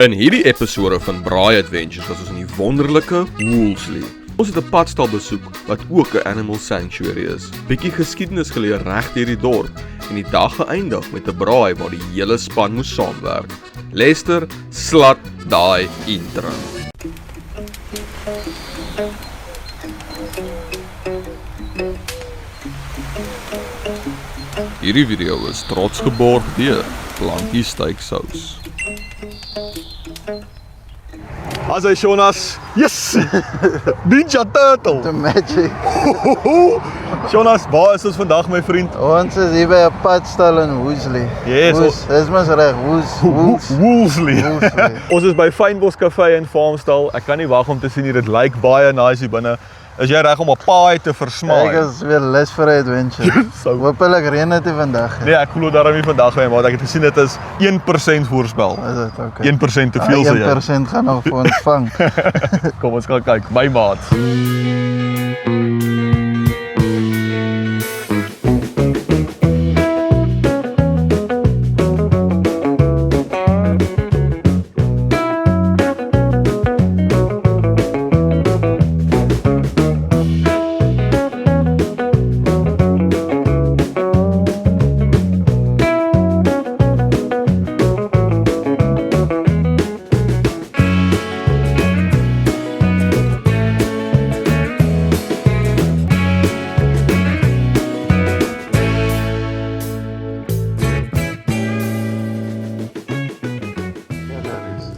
In hierdie episode van Braai Adventures was ons in die wonderlike Woolsley. Ons het 'n padstal besoek wat ook 'n animal sanctuary is. Bietjie geskiedenis geleer reg deur die dorp en die dag geëindig met 'n braai waar die hele span moes saamwerk. Lester, slat daai intro. Hierdie video is trots geborg deur Blankie Steaksous. As hy Jonas, yes! Ninja Turtle! The magic. Jonas, waar is ons vandag my vriend? Ons is hier by 'n padstal in Woolsley. Yes, Dis mos reg, Woolsley. Ons is by Fynbos Cafe en Farmstal. Ek kan nie wag om te sien hier, dit lyk baie nice hier binne. Is jy reg om 'n paai te versmaai? Ek is weer lus vir 'n adventure. So. Hoopelik reën dit nie vandag nie. Nee, ek glo daarom nie vandag nie, maar ek het gesien dit is 1% voorspel. Is dit okay? 1% te veel sê jy. 1% gaan nog vir ons vang. Kom ons gaan kyk, my maat.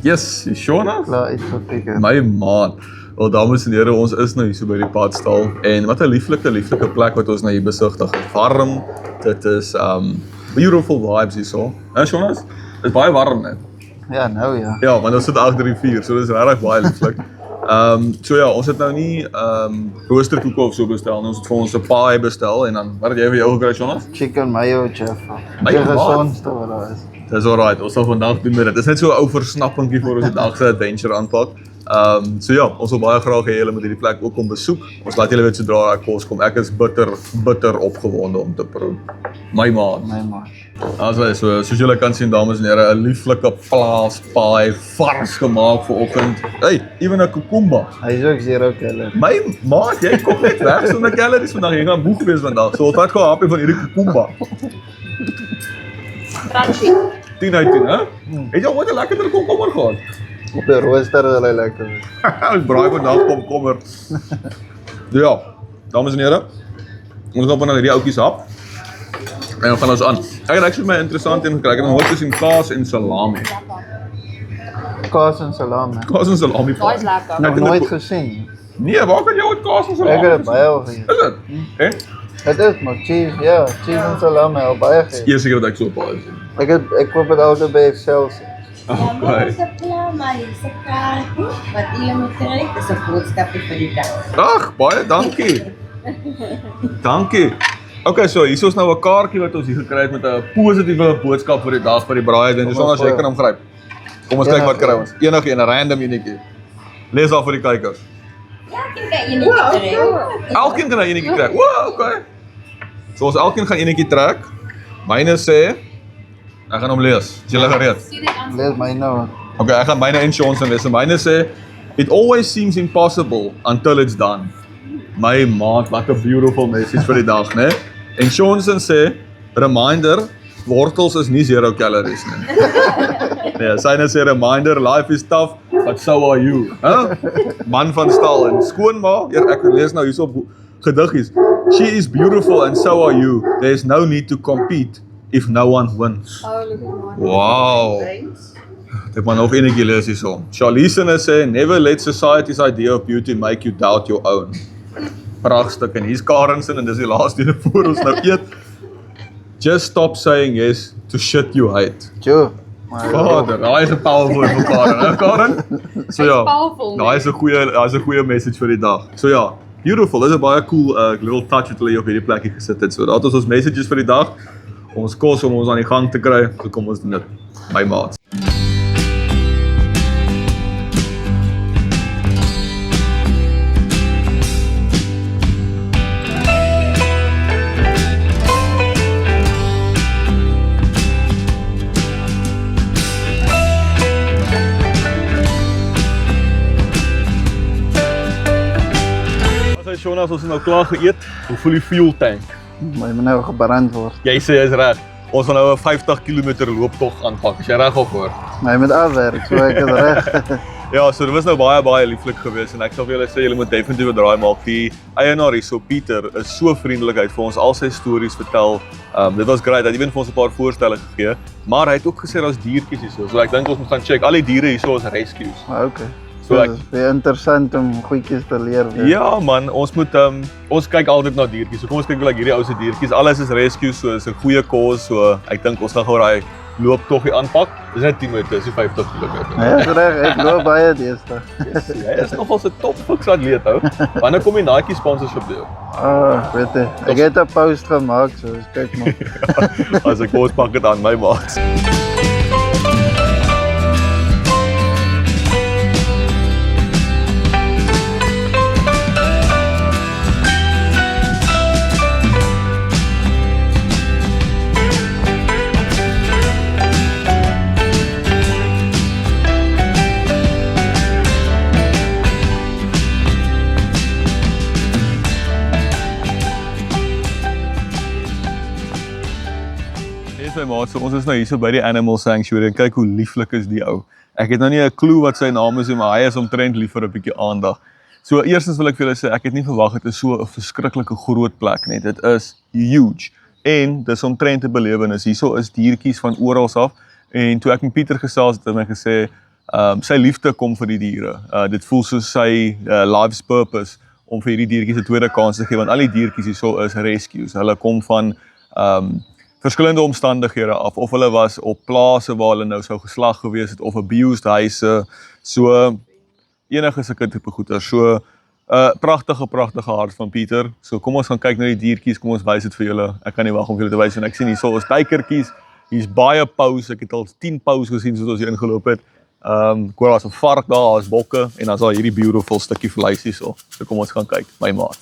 Yes, Jonas? Klaar is vir teken. My maat. Wel dames en here, ons is nou hier so by die padstal en wat 'n lieflike plek wat ons nou hier besigtig. Warm. Dit is beautiful vibes hierso. Hè Jonas? Dit is baie warm net. Ja, nou ja. Ja, want ons sit agter die vuur, so dis regtig baie lieflik. So ja, ons het nou nie roosterkoeke of so bestel nie. Ons het vir ons 'n paai bestel en dan wat het jy vir jou gekry Jonas? Chicken mayo Jaffa. My Die God. gesondste wat daar is. Dis alright, ons sal vandag doen met dit. Dis net so 'n ou versnappingkie vir ons die dag se adventure aanpak. So ja, ons wil baie graag hê julle moet hierdie plek ook kom besoek. Ons laat julle weet sodra daar kos kom. Ek is bitter opgewonde om te proe. My maat. My man. Also soos julle kan sien dames en here, 'n lieflike plaaspaai vars gemaak vir oggend. Hey, ewen 'n kukumba. Hy is ook 0 calorie. My maat, jy kom net weg sonder calories vandag. Jy gaan moeg wees vandag. So wat gou happy van hierdie kukumba. Crunchy. 10 uit 10, hè? Het jy ooit 'n lekkerder komkommer gehad? Op die rooster is hy lekker. Ons braai vandag komkommer. Ja, dames en here. Ons gaan nou hierdie ouetjies hap. En dan gaan ons aan. Ek het actually my interessant een gekry. Ek het nog nooit gesien kaas en salami. Kaas en salami. Kaas en salami. Daai is lekker. Nog Ek het nooit dit- gesien. Nee, waar kan jy ooit kaas en salami? Ek het dit baie al gegee. Is dit? Hè? Dit is maar cheese, ja, cheese en salami al baie gegee. Eers ek wat ek so baie sien. Ek koop dit altyd by Excelsior. Okay. Dis 'n plan, maar hier's 'n kaartjie wat jy moet kry. Dis 'n boodskapie vir die dag. Ag, baie dankie. Dankie. Okay, so hier is nou 'n kaartjie wat ons hier gekry het met 'n positiewe boodskap vir die dag vir die braai. Dit is ons jy kan hom gryp. Kom ons kyk wat kry ons. Enige een, 'n random enetjie. Lees af vir die kykers. Ja, ek kyk jy nie kry. Elkeen kan 'n enetjie kry. Wow, okay. So ons elkeen gaan enetjie trek. Myne sê ek gaan hom lees. Is julle gereed? Lees my nou. Okay, ek gaan myne en Sean se lees. Myne sê it always seems impossible until it's done. My maat, wat 'n beautiful message vir die dag, né? En Sean se sê reminder, wortels is nie 0 calories nie. Nee, syne sê reminder, life is tough, but so are you. Huh? Man van stal en skoonma, ek lees nou hierso gediggies. She is beautiful and so are you. There is no need to compete if no one wins. Wow. Ek het maar nog enetjie lees hierso. Charlize sê never let society's idea of beauty make you doubt your own. Pragtig en hier's Karensen en dis die laaste een voor ons nou eet. Just stop saying yes to shit you hate. Jo. Vader, daai is 'n powerful vir Karen, hè Karen? So ja. Powerful, Daai is 'n goeie message vir die dag. So ja, beautiful. Dis 'n baie cool little touch wat hulle hier op hierdie plekkie gesit het. So daat ons messages vir die dag. Ons kos om ons aan die gang te kry. So kom ons doen dit. My maats. Shona, as ons nou klaar geëet, hoe voel die fuel tank? My moet nou gebrand word. Jy sê jy's reg. Ons gaan nou 'n 50 km looptog aanpak. Is jy reg op hoor? My moet afwerk, so ek is reg. Ja, so dit was nou baie lieflik geweest en ek sal vir julle sê julle moet definitief 'n draai maak. Die eienaar hier, so Pieter, is so vriendelik, hy het vir ons al sy stories vertel. Dit was great. Hy het ewen vir ons 'n paar voorstelle gegee, maar hy het ook gesê daar's diertjies hierso. So ek dink ons moet gaan check. Al die diere hierso is rescues. Okay. So Dit is baie interessant om goedjies te leer. Ja man, ons moet ons kyk altyd na diertjies. So kom ons kyk like hierdie ou se diertjies. Alles is rescues, so is 'n goeie cause. So ek dink ons gaan gou daai looptoggie aanpak. Dis net 10 minute, dis 50 km. Ja, is reg, ek loop baie deesdae. Hy is nogal 'n top fiks atleet ou. Wanneer kom die Nike sponsorship deur? Weet jy, ek het 'n post gemaak, so kyk maar. As ek kos pak dit aan my maat. So ons is nou hier so by die Animal Sanctuary en kyk hoe lieflik is die ou. Ek het nou nie 'n klou wat sy naam is nie, maar hy is omtrent lief vir 'n bietjie aandag. So eerstens wil ek vir julle sê, ek het nie verwag dit is so 'n verskriklike groot plek nie. Dit is huge en dis omtrent 'n belewenis. Hierso is diertjies van oral af en toe ek met Pieter gesels het, het hy gesê sy liefde kom vir die diere. Dit voel soos sy life's purpose om vir hierdie diertjies 'n tweede kans te gee want al die diertjies hierso is rescues. Hulle kom van verskillende omstandighede af, of hulle was op plase waar hulle nou sou geslag gewees het, of abused huise, so enige sulke tipe goeder. So pragtige hart van Pieter. So kom ons gaan kyk na die diertjies, kom ons wys dit vir julle. Ek kan nie wag om vir julle te wys en ek sien hierso is duikertjies, hier's baie paus, ek het al 10 paus gesien soos ons hier ingeloop het. Ek hoor daar's 'n vark daar, daar's bokke en dan's daar hierdie beautiful stukkie vleis hierso. So kom ons gaan kyk, my maat.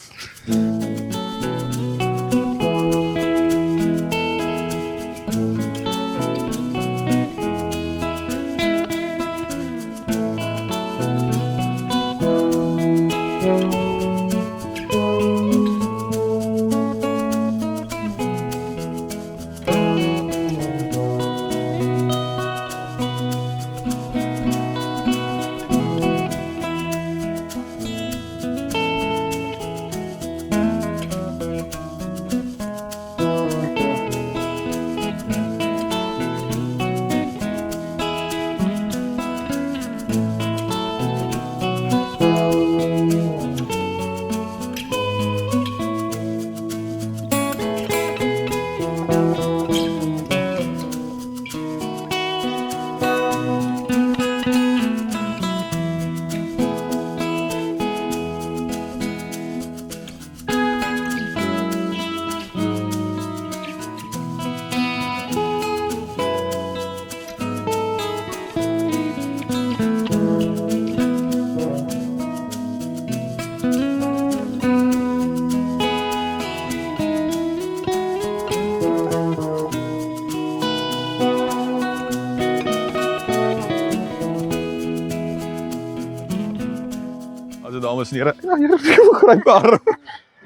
Dames en here, ja, hier is die grypbaar.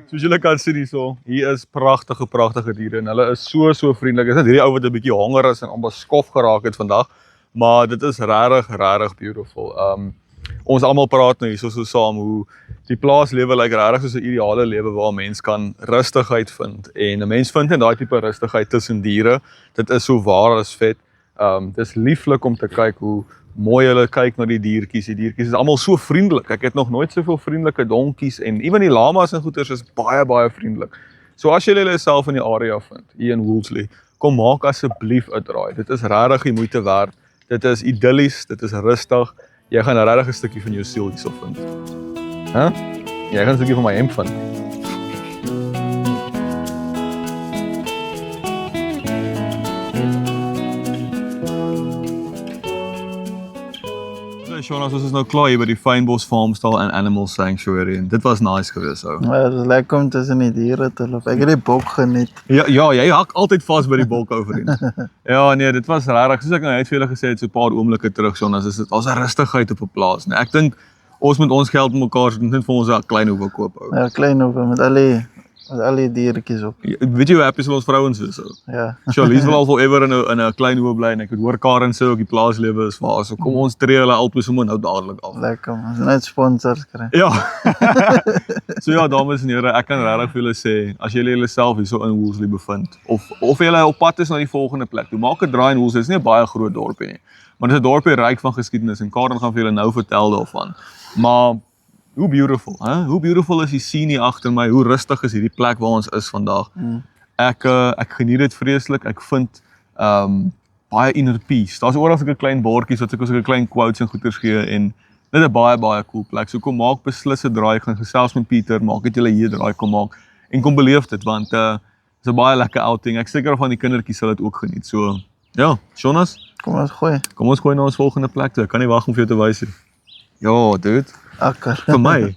Soos julle kan sien hierso, hier is pragtige diere en hulle is so vriendelik. Dit is net hierdie ou wat 'n bietjie honger is en amper skof geraak het vandag, maar dit is regtig beautiful. Ons almal praat nou hierso so saam hoe die plaaslewe lyk regtig soos 'n ideale lewe waar 'n mens kan rustigheid vind en 'n mens vind net daai tipe rustigheid tussen diere. Dit is so waar as vet. Dis lieflik om te kyk hoe mooi hulle kyk na die diertjies. Die diertjies is almal so vriendelik. Ek het nog nooit soveel vriendelike donkies en ewen die lamas en goeters is baie vriendelik. So as julle jouself in die area vind, hier in Woolsley, kom maak asseblief 'n draai. Dit is regtig die moeite werd. Dit is idillies, dit is rustig. Jy gaan regtig 'n stukkie van jou siel hierso vind. Jy gaan 'n stukkie van my hemp vind. Shona, ons is nou klaar hier by die Fynbos Farmstall and Animal Sanctuary en dit was nice geweest ou. Ja, dit is lekker om tussen die diere te loop. Ek het die bok geniet. Ja, jy hak altyd vas by die bok ou vriend. Ja, nee, dit was regtig, soos ek nou net vir julle gesê het so 'n paar oomblikke terug, Shona, is dit as 'n rustigheid op 'n plaas, nee. Ek dink Ons moet ons geld mekaar net vir ons 'n klein hoewe koop ou. Ja, klein hoewe met al die diertjies op. Weet jy hoe happy ons vrouens is ou? Ja. Charlize wil al forever in 'n klein hoewe bly en ek het hoor Karen sê ook die plaaslewe is waar. So kom ons tree hulle altoe sommer nou dadelik af. Lekker man. Ons net sponsors kry. Ja. So ja, dames en here, ek kan regtig vir julle sê, as julle julleself hierso in Woolsley bevind of julle op pad is na die volgende plek, toe maak 'n draai in Woolsley. Dit is nie 'n baie groot dorpie nie, maar dit is 'n dorpie ryk van geskiedenis en Karen gaan vir julle nou vertel daarvan. Maar hoe beautiful, hè? Hoe beautiful is die scene hier agter my? Hoe rustig is hierdie plek waar ons is vandag? Ek geniet dit vreeslik. Ek vind baie inner peace. Daar's oral sulke klein bordjies wat sulke klein quotes en goeters gee en dit is 'n baie cool plek. So kom maak beslis 'n draai, gaan gesels met Pieter, maak dit julle hier draai kom maak en kom beleef dit want is 'n baie lekker outing. Ek seker van die kindertjies sal dit ook geniet. So ja, Jonas, Kom ons gooi. kom ons gooi na ons volgende plek toe. Ek kan nie wag om vir jou te wys nie. Ja, dude. Akker. Vir my.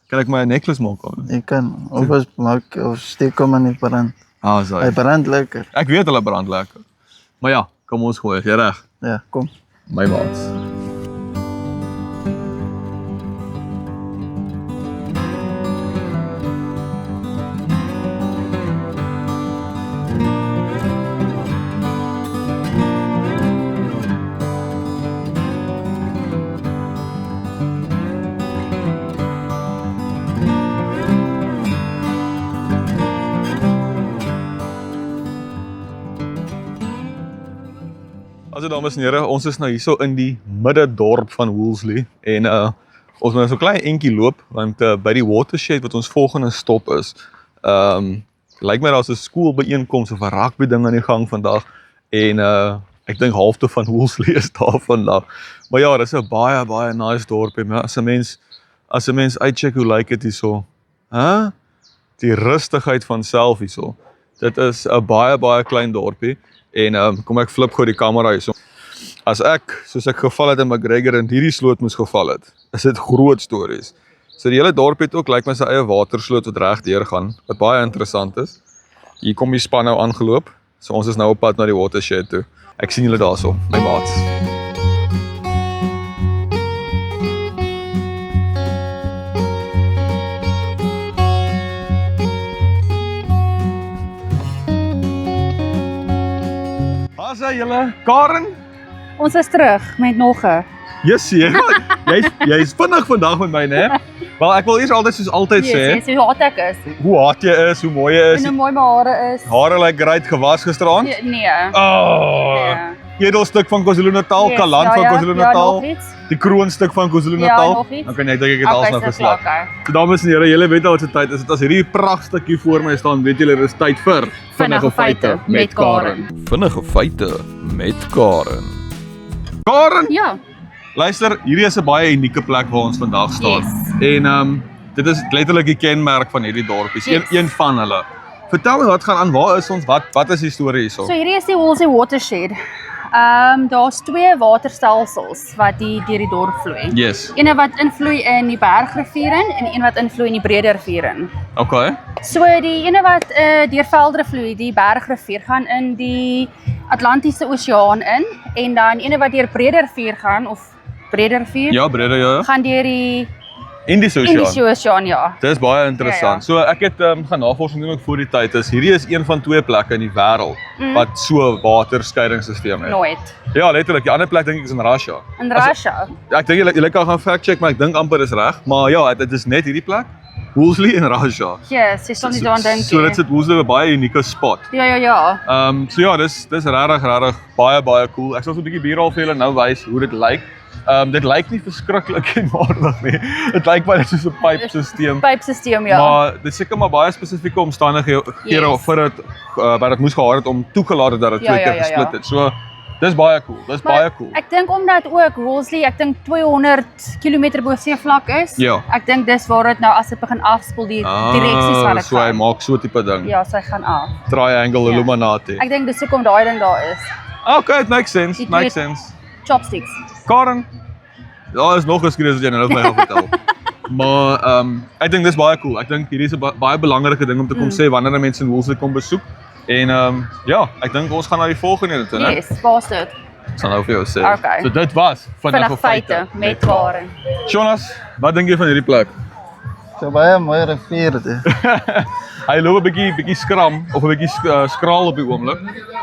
Kan ek my 'n necklace maak aan? Jy kan of steek hom in die brand. Ah, Hy sorry. brand lekker. Ek weet hulle brand lekker. Maar ja, kom ons gooi. Jy reg. Ja, kom. My maats. Also dames en here, ons is nou hierso in die middedorp van Woolsley en ons moet nou so klein entjie loop want by die watershed wat ons volgende stop is, lyk my daar's 'n skoolbyeenkoms of 'n rugby ding aan die gang vandag en ek dink halfte van Woolsley is daar vandag. Maar ja, dis 'n baie nice dorpie, maar as 'n mens uitcheck hoe lyk dit hierso? Hæ? Die rustigheid van self hierso. Dit is 'n baie klein dorpie. En kom ek flip gou die kamera hier so. As ek, soos ek geval het in McGregor en hierdie sloot moes geval het, is dit groot stories. So die hele dorp het ook lyk my sy eie watersloot wat reg deur gaan, wat baie interessant is. Hier kom die span nou aangeloop. So ons is nou op pad na die watershed toe. Ek sien julle daarso, my maats. Asa julle, Karen? Ons is terug met nog 'n. Jessie, jy's vinnig vandag met my, né? Wel, ek wil eers soos altyd sê, Yes, hoe hot ek is. hoe hard jy is, hoe mooi jy is. En hoe mooi my hare is. Hare lyk great, gewas gisteraand. Nee. Oh, edelstuk van KwaZulu-Natal, Yes, Kaland van Ja, KwaZulu-Natal, nog iets. die kroonstuk van Ja, KwaZulu-Natal. nog iets. Dan kan jy dink ek het alles nou so geslaap. okay. So dames en here, julle weet al wat se tyd is. Dit as hierdie pragtstukkie voor my staan, weet julle dis tyd vir Vinnige feite met Karen. Vinnige feite met Karen. Karen, Ja, luister, hierdie is 'n baie unieke plek waar ons vandag staan. Yes. En dit is letterlik die kenmerk van hierdie dorpies. Yes. Een van hulle. Vertel my wat gaan aan, waar is ons? Wat is die storie hierso? so hierdie is die Woolsley Watershed. Daar's 2 waterstelsels wat deur die dorp vloei. Yes. Een wat invloei in die Bergrivier in en een wat invloei in die Brederrivier in. Okay. So die ene wat deur Veldre vloei, die Bergrivier, gaan in die Atlantiese Oseaan in en dan ene wat deur Brederrivier gaan of Brederrivier Ja, Brede, ja. gaan deur die Indiese Indiese Oseaan. Oseaan, ja. Dis baie interessant. So ek het gaan navorsing doen ook voor die tyd. Hierdie is een van 2 plekke in die wêreld wat so 'n waterskeidingsstelsel het. Nooit. Ja, letterlik. Die ander plek dink ek is in Russia. In Russia. Ek dink julle kan gaan fact check, maar ek dink amper is reg. Maar ja, dit is net hierdie plek. Woolsley in Russia. Yes, jy sal nie daaraan dink So nie. dit sit Woolsley 'n baie unieke spot. Ja. So ja, dis regtig baie cool. Ek sal so 'n bietjie bierhaal vir julle nou wys hoe dit lyk. Dit lyk nie verskriklik eenvoudig nie. Dit lyk baie soos 'n pypstelsel. Pypstelsel, ja. Maar dis seker maar baie spesifieke omstandighede Yes. vir dit wat dit moes gehad het om toegelaat het dat dit Ja, 2 keer ja. gesplit het. So dis baie cool. Dis baie cool. Ek dink omdat ook Woolsley, ek dink 200 km bo seevlak is. Ja. Ek dink dis waar dit nou as dit begin afspoel die direksies wat dit so hy gaan. maak so tipe ding. Ja, sy gaan af. Triangle Ja. Illuminati. Ek dink dis hoekom daai ding daar is. Okay, it makes sense. Die Makes twee- sense. Chopsticks. Karen. Daar is nog 'n skielik wat jy nou vir my gaan vertel. Maar ek dink dis baie cool. Ek dink hierdie is 'n baie belangrike ding om te kom sê wanneer mense in Woolsley kom besoek. En ja, ek dink ons gaan na die volgende toe, né? Yes, waar's dit? Ek sal nou vir jou sê. Okay. So dit was Vinnige feite met Karen. Jonas, wat dink jy van hierdie plek? So baie mooi rivier dit. Hy loop 'n bietjie skram of 'n bietjie skraal op die oomblik.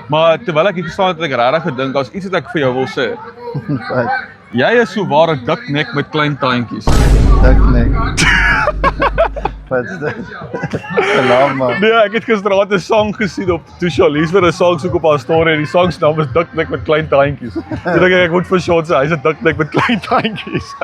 Maar terwyl ek hier gestaan het, ek regtig gedink daar's iets wat ek vir jou wil sê. Wat? Jy is so ware diknek met klein tuintjies. Ek nee. Wat is dit? Alarm man. Nee, ek het gisteraand 'n song gesien op toe Charlize vir 'n song soek op haar storie en die song se naam is Diknek met klein tuintjies. Toe dink ek moet vir Sean sê hy's 'n diknek met klein tuintjies.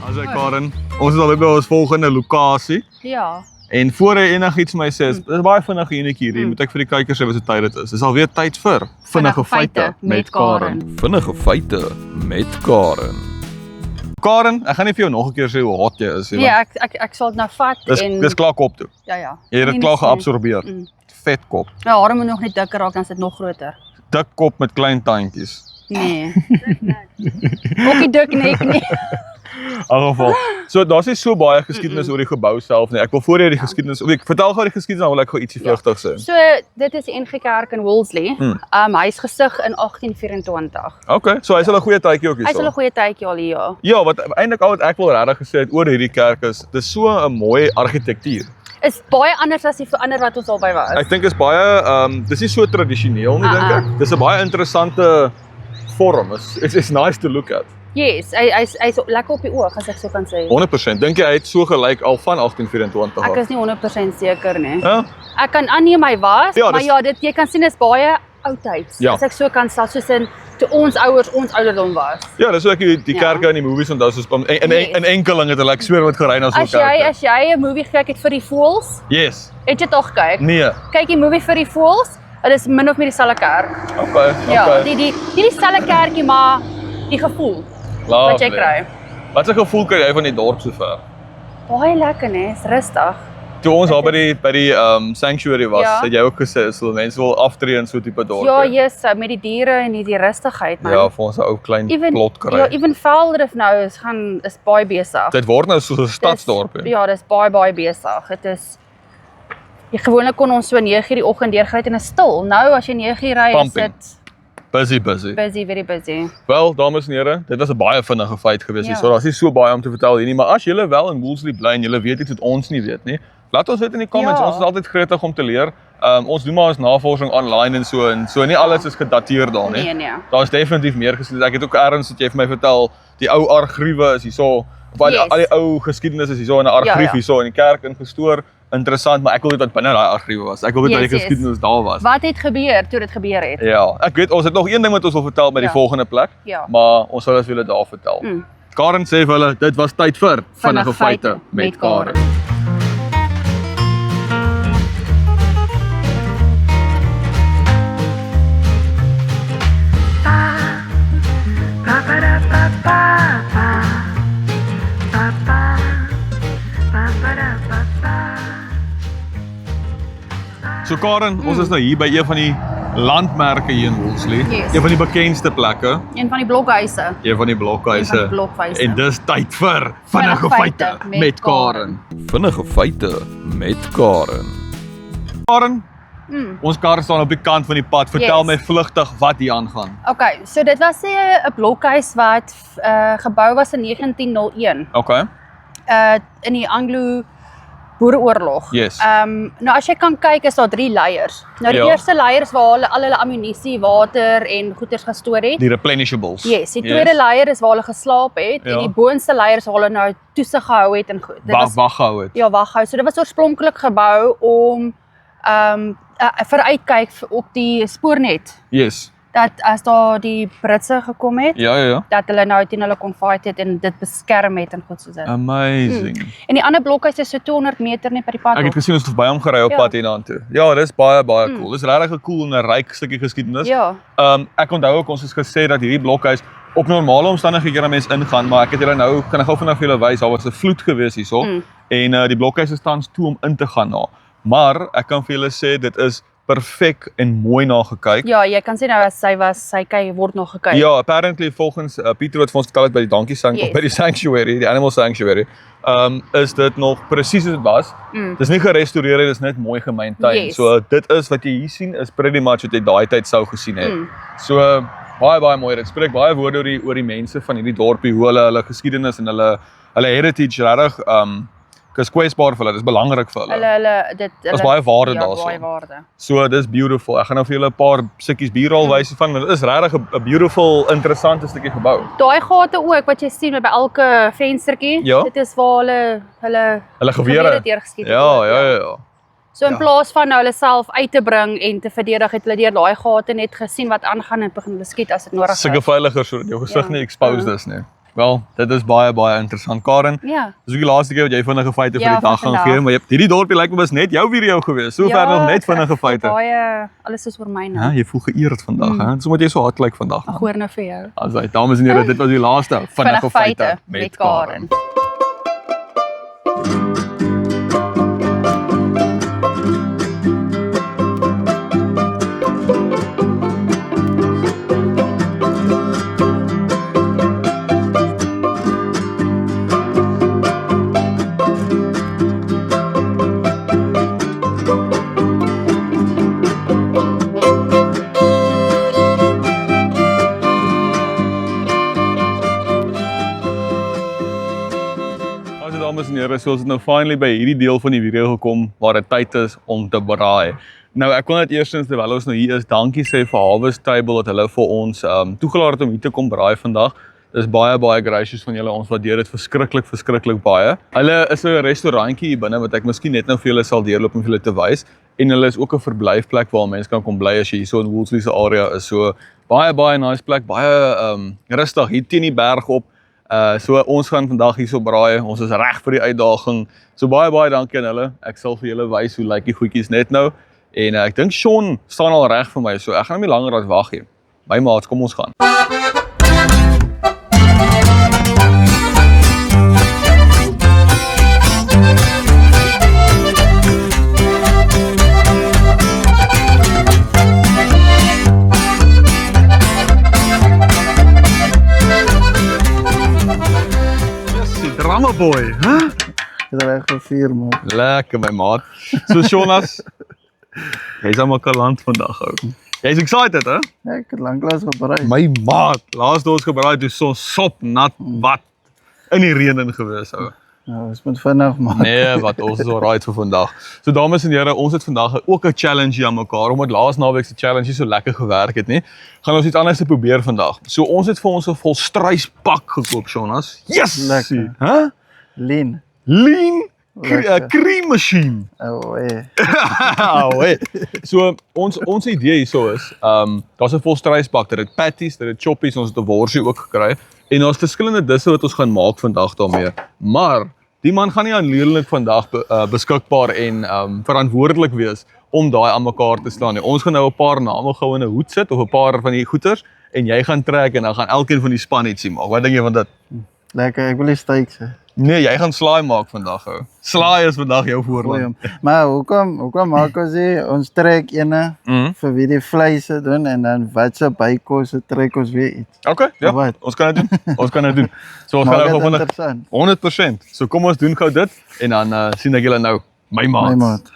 Asai Karen, ons is al by ons volgende lokasie. Ja. En voor jy enigiets my sê, is baie vinnig enetjie hier, moet ek vir die kykers sê wat se tyd dit is. Dis alweer tyd vir vinnige feite met Karen. Vinnige feite met Karen. Karen, ek gaan nie vir jou nog 'n keer sê hoe hot jy is nie. Ja, ek sal dit nou vat en Dis klaar kop toe. ja. Jy het dit Nee, klaar nee. geabsorbeer. Vet kop. Ja, hare moet nog net dikker raak dan is dit nog groter. Dik kop met klein tandjies. Nee. Ookie dik nek nie. In elk geval. So daar's nie so baie geskiedenis oor die gebou self nie. Ek wil voor jy die geskiedenis, ek vertel gou die geskiedenis dan wil ek gou ietsie vlugtig sê. So dit is die NG Kerk in Wolseley. Hy's gestig in 1824. Okay, so hy's al 'n goeie tydjie ook Hy's al 'n hierso. goeie tydjie al hier. Ja. Ja, wat eintlik al wat ek wil regtig gesê het oor hierdie kerk is, dis so 'n mooi argitektuur. Is baie anders as die verander wat ons al by was. Ek dink is baie dis nie so tradisioneel nie dink ek. Dis 'n baie interessante vorm. It's nice to look at. Yes, hy's lekker op die oog as ek so kan sê. 100%. Dink jy hy het so gelyk al van 1824 Ek af? is nie 100% seker nie. Ja. Ek kan aanneem hy was, Ja, maar dis- ja, dit jy kan sien is baie oudtyds. Ja. As ek so kan stel soos in toe ons ouers ons ouderdom was. Ja, dis hoe ek die Ja. kerke in die movies onthou soos in Yes. enkeling het hulle ek sweer wat gery na so 'n kerk. As jy 'n movie gekyk het vir die voëls, Yes. het jy tog gekyk? Nee. Kyk die movie vir die voëls, dit is min of meer dieselfde kerk. Okay. Ja, Okay. nie dieselfde kerkie maar die gevoel wat jy Lovely. kry. Wat 'n gevoel kry jy van die dorp sover? Baie lekker nê, is rustig. Toe ons daar by die sanctuary was, Ja. het jy ook gesê so mense wil aftree in so tipe dorp. Ja, yes, met die diere en die rustigheid man. Ja, vir ons 'n ou klein plot kry. Ja, even Veldrif nou is baie besig. Dit word nou so 'n stadsdorp. hè. Ja, dis baie besig. Dit is gewoonlik kon ons so 9:00 die oggend deurgery het en is stil. Nou as jy 9:00 ry is Pumping. dit Busy. busy, very busy. Wel, dames en here, dit was 'n baie vinnige feit gewees hier. Ja. So daar's nie so baie om te vertel hier nie, maar as julle wel in Wolseley bly en julle weet iets wat ons nie weet nie, laat ons weet in die comments. Ja. Ons is altyd gretig om te leer. Ons doen maar ons navorsing online en so nie alles is gedateer daar nie. Nee. Daar's definitief meer gesien. Ek het ook ergens wat jy vir my vertel, die ou argiewe is hierso, of al, Yes. al die ou geskiedenis is hierso in 'n argief Ja. hierso in die kerk ingestoor. Interessant, maar ek wil weet wat binne daai argiewe was. Ek wil weet wat die Yes. geskiedenis daar was. Wat het gebeur toe dit gebeur het? Ja, ek weet ons het nog een ding wat ons wil vertel by die Ja. volgende plek, Ja. maar ons sal dit vir julle daar vertel. Karen sê vir hulle, dit was tyd vir vinnige feite met Karen. So Karen, ons is nou hier by een van die landmerke hier in Wolseley. Yes. Een van die bekendste plekke, Een van die blokhuise. een van die blokhuise. Een van die blokhuise. En dis tyd vir vinnige feite met Karen. Vinnige feite met Karen. Karen, ons kar staan op die kant van die pad. Vertel Yes. my vlugtig wat hier aangaan. Okay, so dit was 'n blokhuis wat gebou was in 1901 Okay. in die Anglo Boereoorlog. Yes. Nou as jy kan kyk is daar 3 leiers. Nou die Ja. eerste leier is waar hulle al hulle ammunisie, water en goederes gestoor het. Die replenishables. Yes, die tweede leier is waar hulle geslaap het Ja. en die boonste leier is waar hulle nou toesig gehou het en Wag gehou het. ja, waghou. So dit was oorspronklik gebou om vooruitkyk op die spoornet. Yes. Dat as daar die Britse gekom het, Ja. dat hulle nou teen hulle kon fight het en dit beskerm het en goed soos dit. Amazing. En die ander blokhuis is so 200 meter net by die pad. Ek het gesien ons het verby hom gery op Ja. pad hiernatoe toe. Ja, dis baie cool. Dis regtig 'n cool en 'n ryk stukkie geskiedenis. Ja. Ek onthou ook ons het gesê dat hierdie blokhuis op normale omstandighede kan 'n mens ingaan, maar ek het julle nou kan ek gou vinnig vir julle wys, daar was 'n vloed gewees hierso en die blokhuis is tans toe om in te gaan na. Maar ek kan vir julle sê dit is perfek en mooi na gekyk. Ja, jy kan sê nou as sy kyk word nog gekyk. Ja, apparently volgens Pieter wat vir ons vertel het by die Donkey Sanctuary, Yes. by die Sanctuary, die Animal Sanctuary, is dit nog presies soos dit was. Dis nie gerestoreer nie, dis net mooi gemaintain. Yes. So dit is wat jy hier sien is pretty much wat jy daai tyd sou gesien het. So baie mooi. Dit spreek baie woorde oor die mense van hierdie dorpie, hoe hulle geskiedenis en hulle heritage regtig is kwesbaar vir hulle, dis belangrik vir hulle. Daar's baie waarde daarso. Baie waarde. So dis beautiful. Ek gaan nou vir julle 'n paar stukkies bierrol wys van, want dit is regtig 'n beautiful, interessante stukkie gebou. Daai gate ook wat jy sien by elke venstertjie, Ja. dit is waar hulle gewere deurgeskiet het. Ja. So in Ja. plaas van nou hulle self uit te bring en te verdedig, het hulle deur daai gate net gesien wat aangaan en begin hulle skiet as dit nodig is. Sulke veiliger sodat jou gesig nie exposed is nie. Wel, dit is baie interessant. Karen, Ja. dis ook die laaste keer wat jy vinnige feite vir Ja, die dag van gaan vandag. gee, maar hierdie dorpie lyk my was net jou video gewees. Sover nog net vinnige feite. Baie alles is oor my nou. Ja, jy voel geëerd vandag, hè? Dis omdat jy so hard lyk vandag. Ek hoor nou vir jou. Asai, dames en here, dit was die laaste vinnige feite met Karen. Dames en here, so ons het nou finally by hierdie deel van die video gekom waar dit tyd is om te braai. Nou ek wil net eerstens terwyl ons nou hier is, dankie sê vir Harvest Table dat hulle vir ons toegelaat het om hier te kom braai vandag. Dis baie gracious van julle, ons waardeer dit verskriklik baie. Hulle is 'n restaurantjie hier binne wat ek miskien net nou vir julle sal deurloop om vir julle te wys. En hulle is ook 'n verblyfplek waar mense kan kom bly as jy hier so in Woolsley se area is. So baie nice plek, baie rustig hier teen die berg op. So ons gaan vandag hierso braai. Ons is reg vir die uitdaging. So baie dankie aan hulle. Ek sal vir julle wys hoe lyk die goedjies net nou. En ek dink Sean staan al reg vir my. So ek gaan nie langer as wag nie. My maats, kom ons gaan. Drama boy, hè? Dit is reg gevier, man. Lekker my maat. So Jonas, jy's aan mekaar land vandag ou. Jy's excited, hè? Ek het lanklaas gebraai. My maat, laas ons gebraai toe so sop nat wat in die reën in gewees ou. Nou, ons moet vinnig maak. Nee, wat ons is alright vir vandag. So dames en here, ons het vandag ook 'n challenge hier aan mekaar omdat laas naweek se challenge nie so lekker gewerk het nie. Gaan ons iets anders te probeer vandag. So ons het vir ons 'n volstruispak gekoop, Jonas. Yes! Lekker. Hæ? Lean. Lean Lekker. cream machine. Oh, Oue. So ons idee hierso is, daar's 'n volstruisbak, dit het patties, dit het choppies, ons het 'n worsie ook gekry en daar's verskillende disse wat ons gaan maak vandag daarmee. Maar die man gaan nie aanleerlik vandag beskikbaar en verantwoordelik wees om daai aan mekaar te slaan nie. Ons gaan nou 'n paar name gou in 'n hoed sit of 'n paar van die goeters en jy gaan trek en dan gaan elkeen van die span ietsie maak. Wat dink jy van dit? Lekker, ek wil nie steak sê. Nee, jy gaan slaai maak vandag ou. Slaai is vandag jou voorland. Maar hoekom maak ons trek ene vir wie die vleise doen en dan wat se bykos trek ons weer iets. Okay, ja, Wat? ons kan dit doen. Ons kan dit doen. So ons Maak gaan nou dit gou vinnig interessant. 100%. So kom ons doen gou dit en dan sien ek julle nou. My maat. My maat.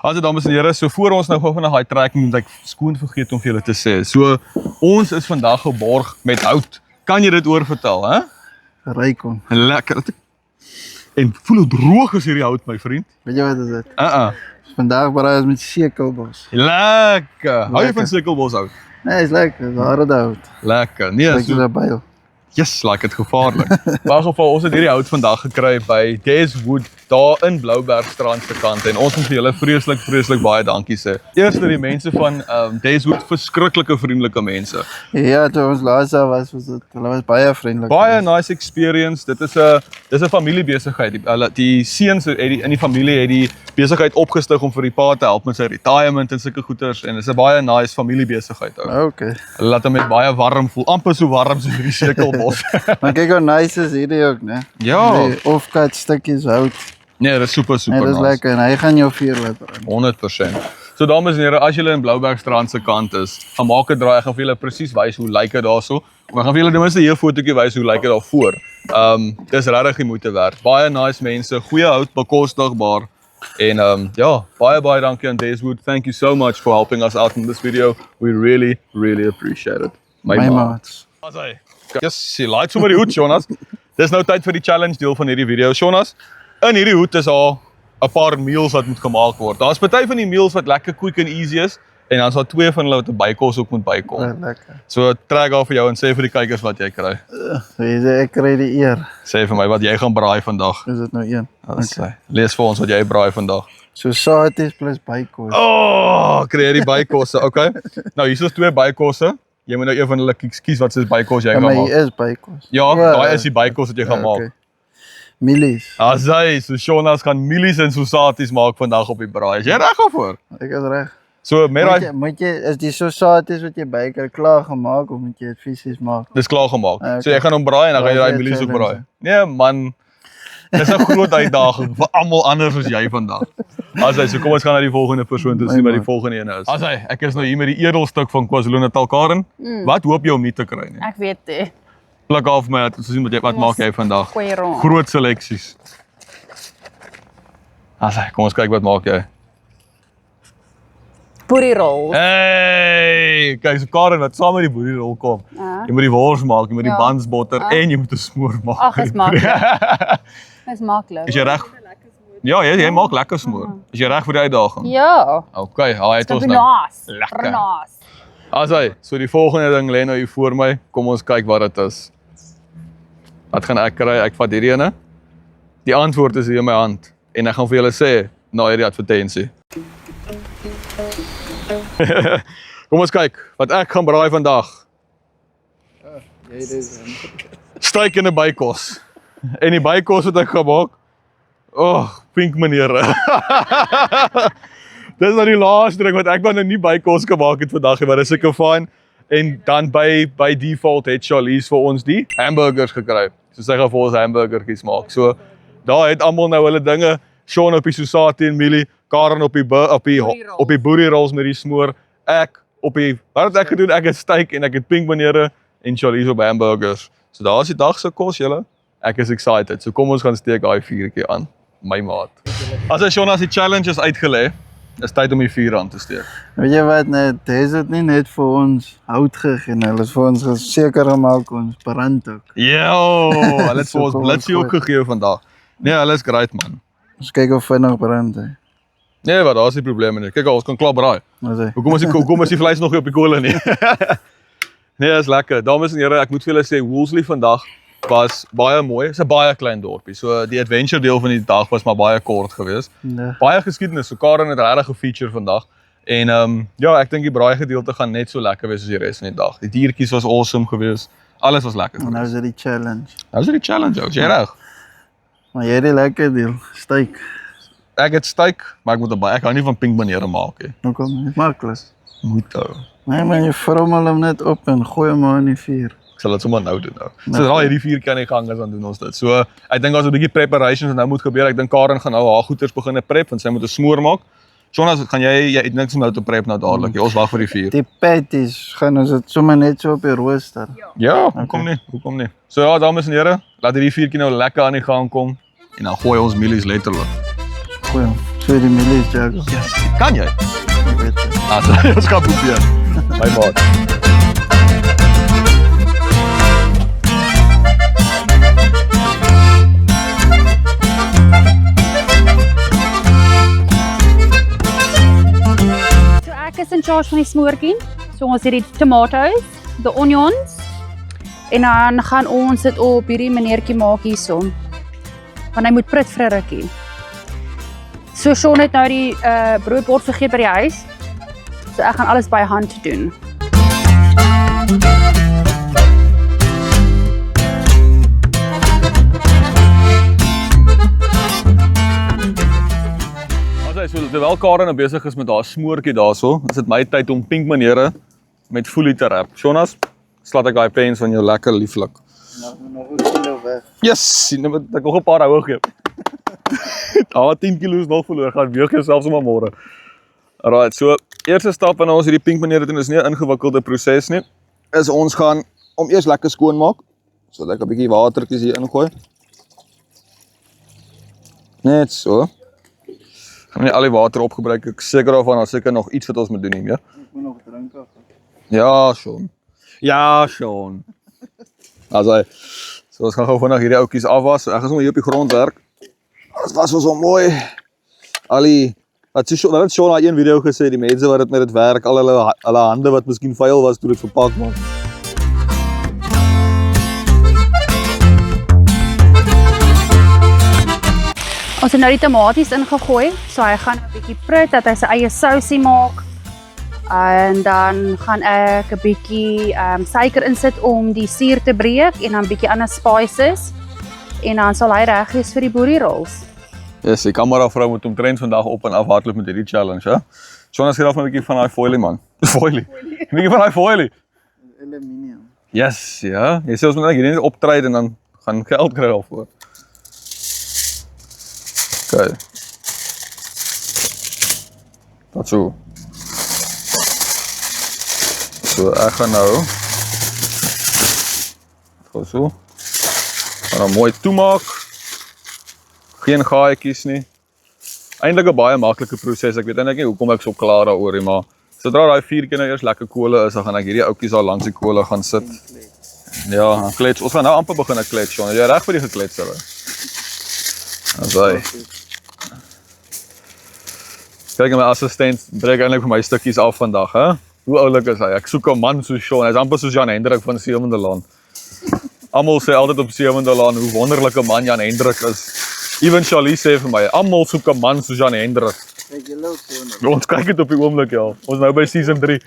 Also dames en here, so voor ons nou gou vinnig daai trekking doen, ek skoon vergeet om vir julle te sê. So ons is vandag geborg met hout. Kan jy dit oorvertel, hè? Ryk hom. Lekker. En voel hoe droog is hierdie hout, my vriend. Weet jy wat is dit? Vandag braai ons met sekelbos. Lekker. Hou jy Lekker. van sekelbos hout? Nee, is lekker, is harde hout. Lekker. Nee, Ek so is byl. yes, like dit gevaarlik. In elk geval, ons het hierdie hout vandag gekry by Deswood daar in Bloubergstrand se kant en ons moet vir julle vreeslik baie dankie sê. Eerste die mense van Deswood, verskriklike vriendelike mense. Ja, toe ons laas daar was dit, hulle was baie vriendelik. Baie nice experience. Dit is 'n familiebesigheid. Die seuns het in die familie het die besigheid opgestig om vir die pa te help met sy retirement en sulke goeders en dit is 'n baie nice familiebesigheid ou. Okay. Hulle laat hom met baie warm voel, amper so warm soos hierdie sekelbos. Maar kyk hoe nice is hierdie ook, né? Ja. Die offcut stukkies hout. Nee, dit is super Nee, dis nice. lekker en hy gaan jou vuur laat brand. 100%. So dames en here, as julle in Bloubergstrand se kant is, gaan maak 'n draai, ek gaan vir julle presies wys hoe lyk dit daarso. Maar ek gaan vir julle ten minste hier 'n fotootjie wys hoe lyk dit daar voor. Dis regtig die moeite werd. Baie nice mense, goeie hout, bekostigbaar. En ja, baie dankie aan Deswood. Thank you so much for helping us out in this video. We really appreciate it. My maats. Yes, jy like sommer die hoed, Jonas. Dis nou tyd vir die challenge deel van hierdie video. Jonas, in hierdie hoed is al 'n paar meals wat moet gemaak word. Daar's party van die meals wat lekker quick en easy is en dan's daar 2 van hulle wat 'n bykos ook moet bykom. Lekker. So trek daar vir jou en sê vir die kykers wat jy kry. Ek kry die eer. Sê vir my wat jy gaan braai vandag. Is dit nou een? Okay. Lees vir ons wat jy braai vandag. So saties plus bykos. Kry jy die bykosse, okay? Nou hier is 2 bykosse. Jy moet nou een van hulle kies wat se bykos jy gaan Maar maak. hier is bykos. Ja, daai is die bykos wat jy gaan maak. Milies. Asai, so Jonas gaan milies en sosaties maak vandag op die braai. Is jy reg daarvoor? Ek is reg. So met daai Moet jy is die sosaties wat jy bykry klaar gemaak of moet jy dit fisies maak? dis klaar gemaak. Okay. So jy gaan hom braai en dan gaan jy daai Braai milies ook challenge. braai. Nee man. Dis 'n groot uitdaging vir almal anders as jy vandag. Asai, so kom ons gaan na die volgende persoon toe sien wat die volgende ene is. Asai, ek is nou hier met die edelstuk van KwaZulu-Natal Karen. Wat hoop jy om nie te kry nie? Ek weet dit. Pluk af my, ons sien wat maak jy vandag? Goeie rond. Groot seleksies. Asai, kom ons kyk wat maak jy. Boerie rolls. Hey, kyk so Karen wat saam met die boerie rol kom. Jy moet die wors maak, jy moet die Ja. buns botter en jy moet 'n smoor maak. Ag, is maklik. Dis maklik. Is jy reg? Ja, jy maak lekker smoor. Is jy reg vir die uitdaging? Ja. Okay, haai het ons nou. Naas. Lekker. Naas. Asai, so die volgende ding lê nou hier voor my. Kom ons kyk wat dit is. Wat gaan ek kry? Ek vat hierdie ene. Die antwoord is hier in my hand en ek gaan vir julle sê na hierdie advertensie. Kom ons kyk wat ek gaan braai vandag. Steak en 'n bykos. En die bykos wat ek gaan maak. Pink meneere. Dis nou die laaste ding wat ek nou nie bykos gemaak het vandag nie, maar dis seker fyn. En dan by default het Charlize vir ons die hamburgers gekry. So sy gaan vir ons hamburgertjies maak. So daar het almal nou hulle dinge. Sean op die sosatie en Millie, Karen op die boerie rolls met die smoor. Ek op die wat het ek gedoen? Ek het steak en ek het pink meneere en Charlize op hamburgers. So daar is die dag se kos julle. Ek is excited. So kom ons gaan steek daai vuurtjie aan, my maat. As hy Sean as die challenge is uitgelê, is tyd om die vuur aan te steek. Weet jy wat net, dis dit nie net vir ons hout gegee nie, hulle is vir ons seker gemaak ons brand ook. Yo, hulle het vir ons So kom blitsie ons ook gegee vandag. Nee, hulle is great man. Ons kyk of vinnig brand hy. Nee, wat daar's nie probleme nie. Kyk, ons kan klaar braai. Ons sê. Hoekom is die vleis nog nie op die kolle nie? Nee, is lekker. Dames en here, ek moet vir julle sê Woolsley vandag was baie mooi. Dit's 'n baie klein dorpie. So die adventure deel van die dag was maar baie kort geweest. Nee. Baie geskiedenis. So Karen het regtig gefeature vandag. En ja, ek dink die braai gedeelte gaan net so lekker wees as die res van die dag. Die diertjies was awesome geweest. Alles was lekker En nou geweest. is dit die challenge. Nou is dit die challenge ook. Is jy reg? Maar jy het die lekker deel, steak. Ek het steak, maar ek hou nie van pink meneere maak nie. Hoekom nie? Maklik. Moet hou. Nee man, jy vrommel hom net op en gooi hom maar in die vuur. Ek sal dit sommer nou doen nou. Sodra hierdie vuurtjie aan die gang is, dan doen ons dit. So, ek dink daar's 'n bietjie preparations wat nou moet gebeur. Ek dink Karen gaan nou haar goeders begine prep want sy moet 'n smoor maak. Jonas, gaan jy het niks om nou te prep nou dadelik. Ons wag vir die vuur. Die patties, gaan ons dit sommer net so op die rooster. Ja, hoekom nie? So ja, dames en here, laat hierdie vuurtjie nou lekker aan die gang kom en dan gooi ons mielies letterlik. Gooi hom. So die milies jagger. Kan jy? Ek weet dit. Ons gaan probeer. My maat. So ek is in charge van die smoortjie. So ons het die tomatoes, die onions en dan gaan ons dit op hierdie meneertjie maak hierso. Want hy moet prit vir 'n rukkie. So Sean het nou die broodbord vergeet by die huis. So ek gaan alles by hand doen. So terwyl Karen nou besig is met haar smoortjie daarso, is dit my tyd om pink meneere met foelie te wrap. Jonas, slaat ek daai pens van jou lekker lieflik. Nog 'n kilo weg. Yes, sien net ek nog 'n paar houe gee. Daar 10 kg nog verloor, gaan weeg jouself sommer môre. Alright, so eerste stap wanneer ons hierdie pink meneer doen is nie 'n ingewikkelde proses nie. Is ons gaan om eers lekker skoon maak. So lekker 'n bietjie watertjies hier ingooi. Net so. Gaan nie al die water opgebruik. Ek seker daarvan daar's seker nog iets wat ons moet doen nie, ja. Ek moet nog drink af. Ja, Sean. Ja, Sean. Also, so ons gaan gou vinnig hierdie ouetjies afwas. So, ek gaan sommer hier op die grond werk. Ons was so mooi. Wat het Sean al een video gesê, die mense wat dit met dit werk, al hulle hande wat miskien vuil was toe dit verpak was. Ons het nou die tomaties ingegooi, so hy gaan 'n bietjie prut dat hy sy eie sousie maak. En dan gaan ek 'n bietjie suiker insit om die suur te breek en dan 'n bietjie ander spices. En dan sal hy reg wees vir die boerie rolls. Yes, die kameravrou moet omtrent vandag op en af hardloop met hierdie challenge, hè. Sean, as jy af 'n bietjie van daai foilie man. Foilie. 'n Bietjie van daai foilie. Aluminium. Yes, ja. Jy sê ons moet net hierdie optree en dan gaan geld kry daarvoor. Okay. Wat so. So, ek gaan nou so. Gaan hom mooi toemaak. Geen gaatjies nie. Eintlik 'n baie maklike proses. Ek weet eintlik nie hoekom ek so klaar daaroor nie, maar sodra daai vuurtjie nou eers lekker kole is, dan gaan ek hierdie ouetjies al langs die kole gaan sit. Ja, dan klets. Ons gaan nou amper begin klets, Sean. Jy reg vir die gekletsere? Asai. Kyk, my assistent breek eintlik vir my stukkies af vandag, hè? Hoe oulik is hy? Ek soek 'n man soos Sean. Hy's amper soos Jan Hendrik van Sewende Laan. Almal sê altyd op Sewende Laan hoe wonderlike man Jan Hendrik is. Even Charlie sê vir my, almal soek 'n man soos Jan Hendrik. Kyk julle ook gewoon. Ons kyk dit op die oomblik, ja. Ons nou by season 3.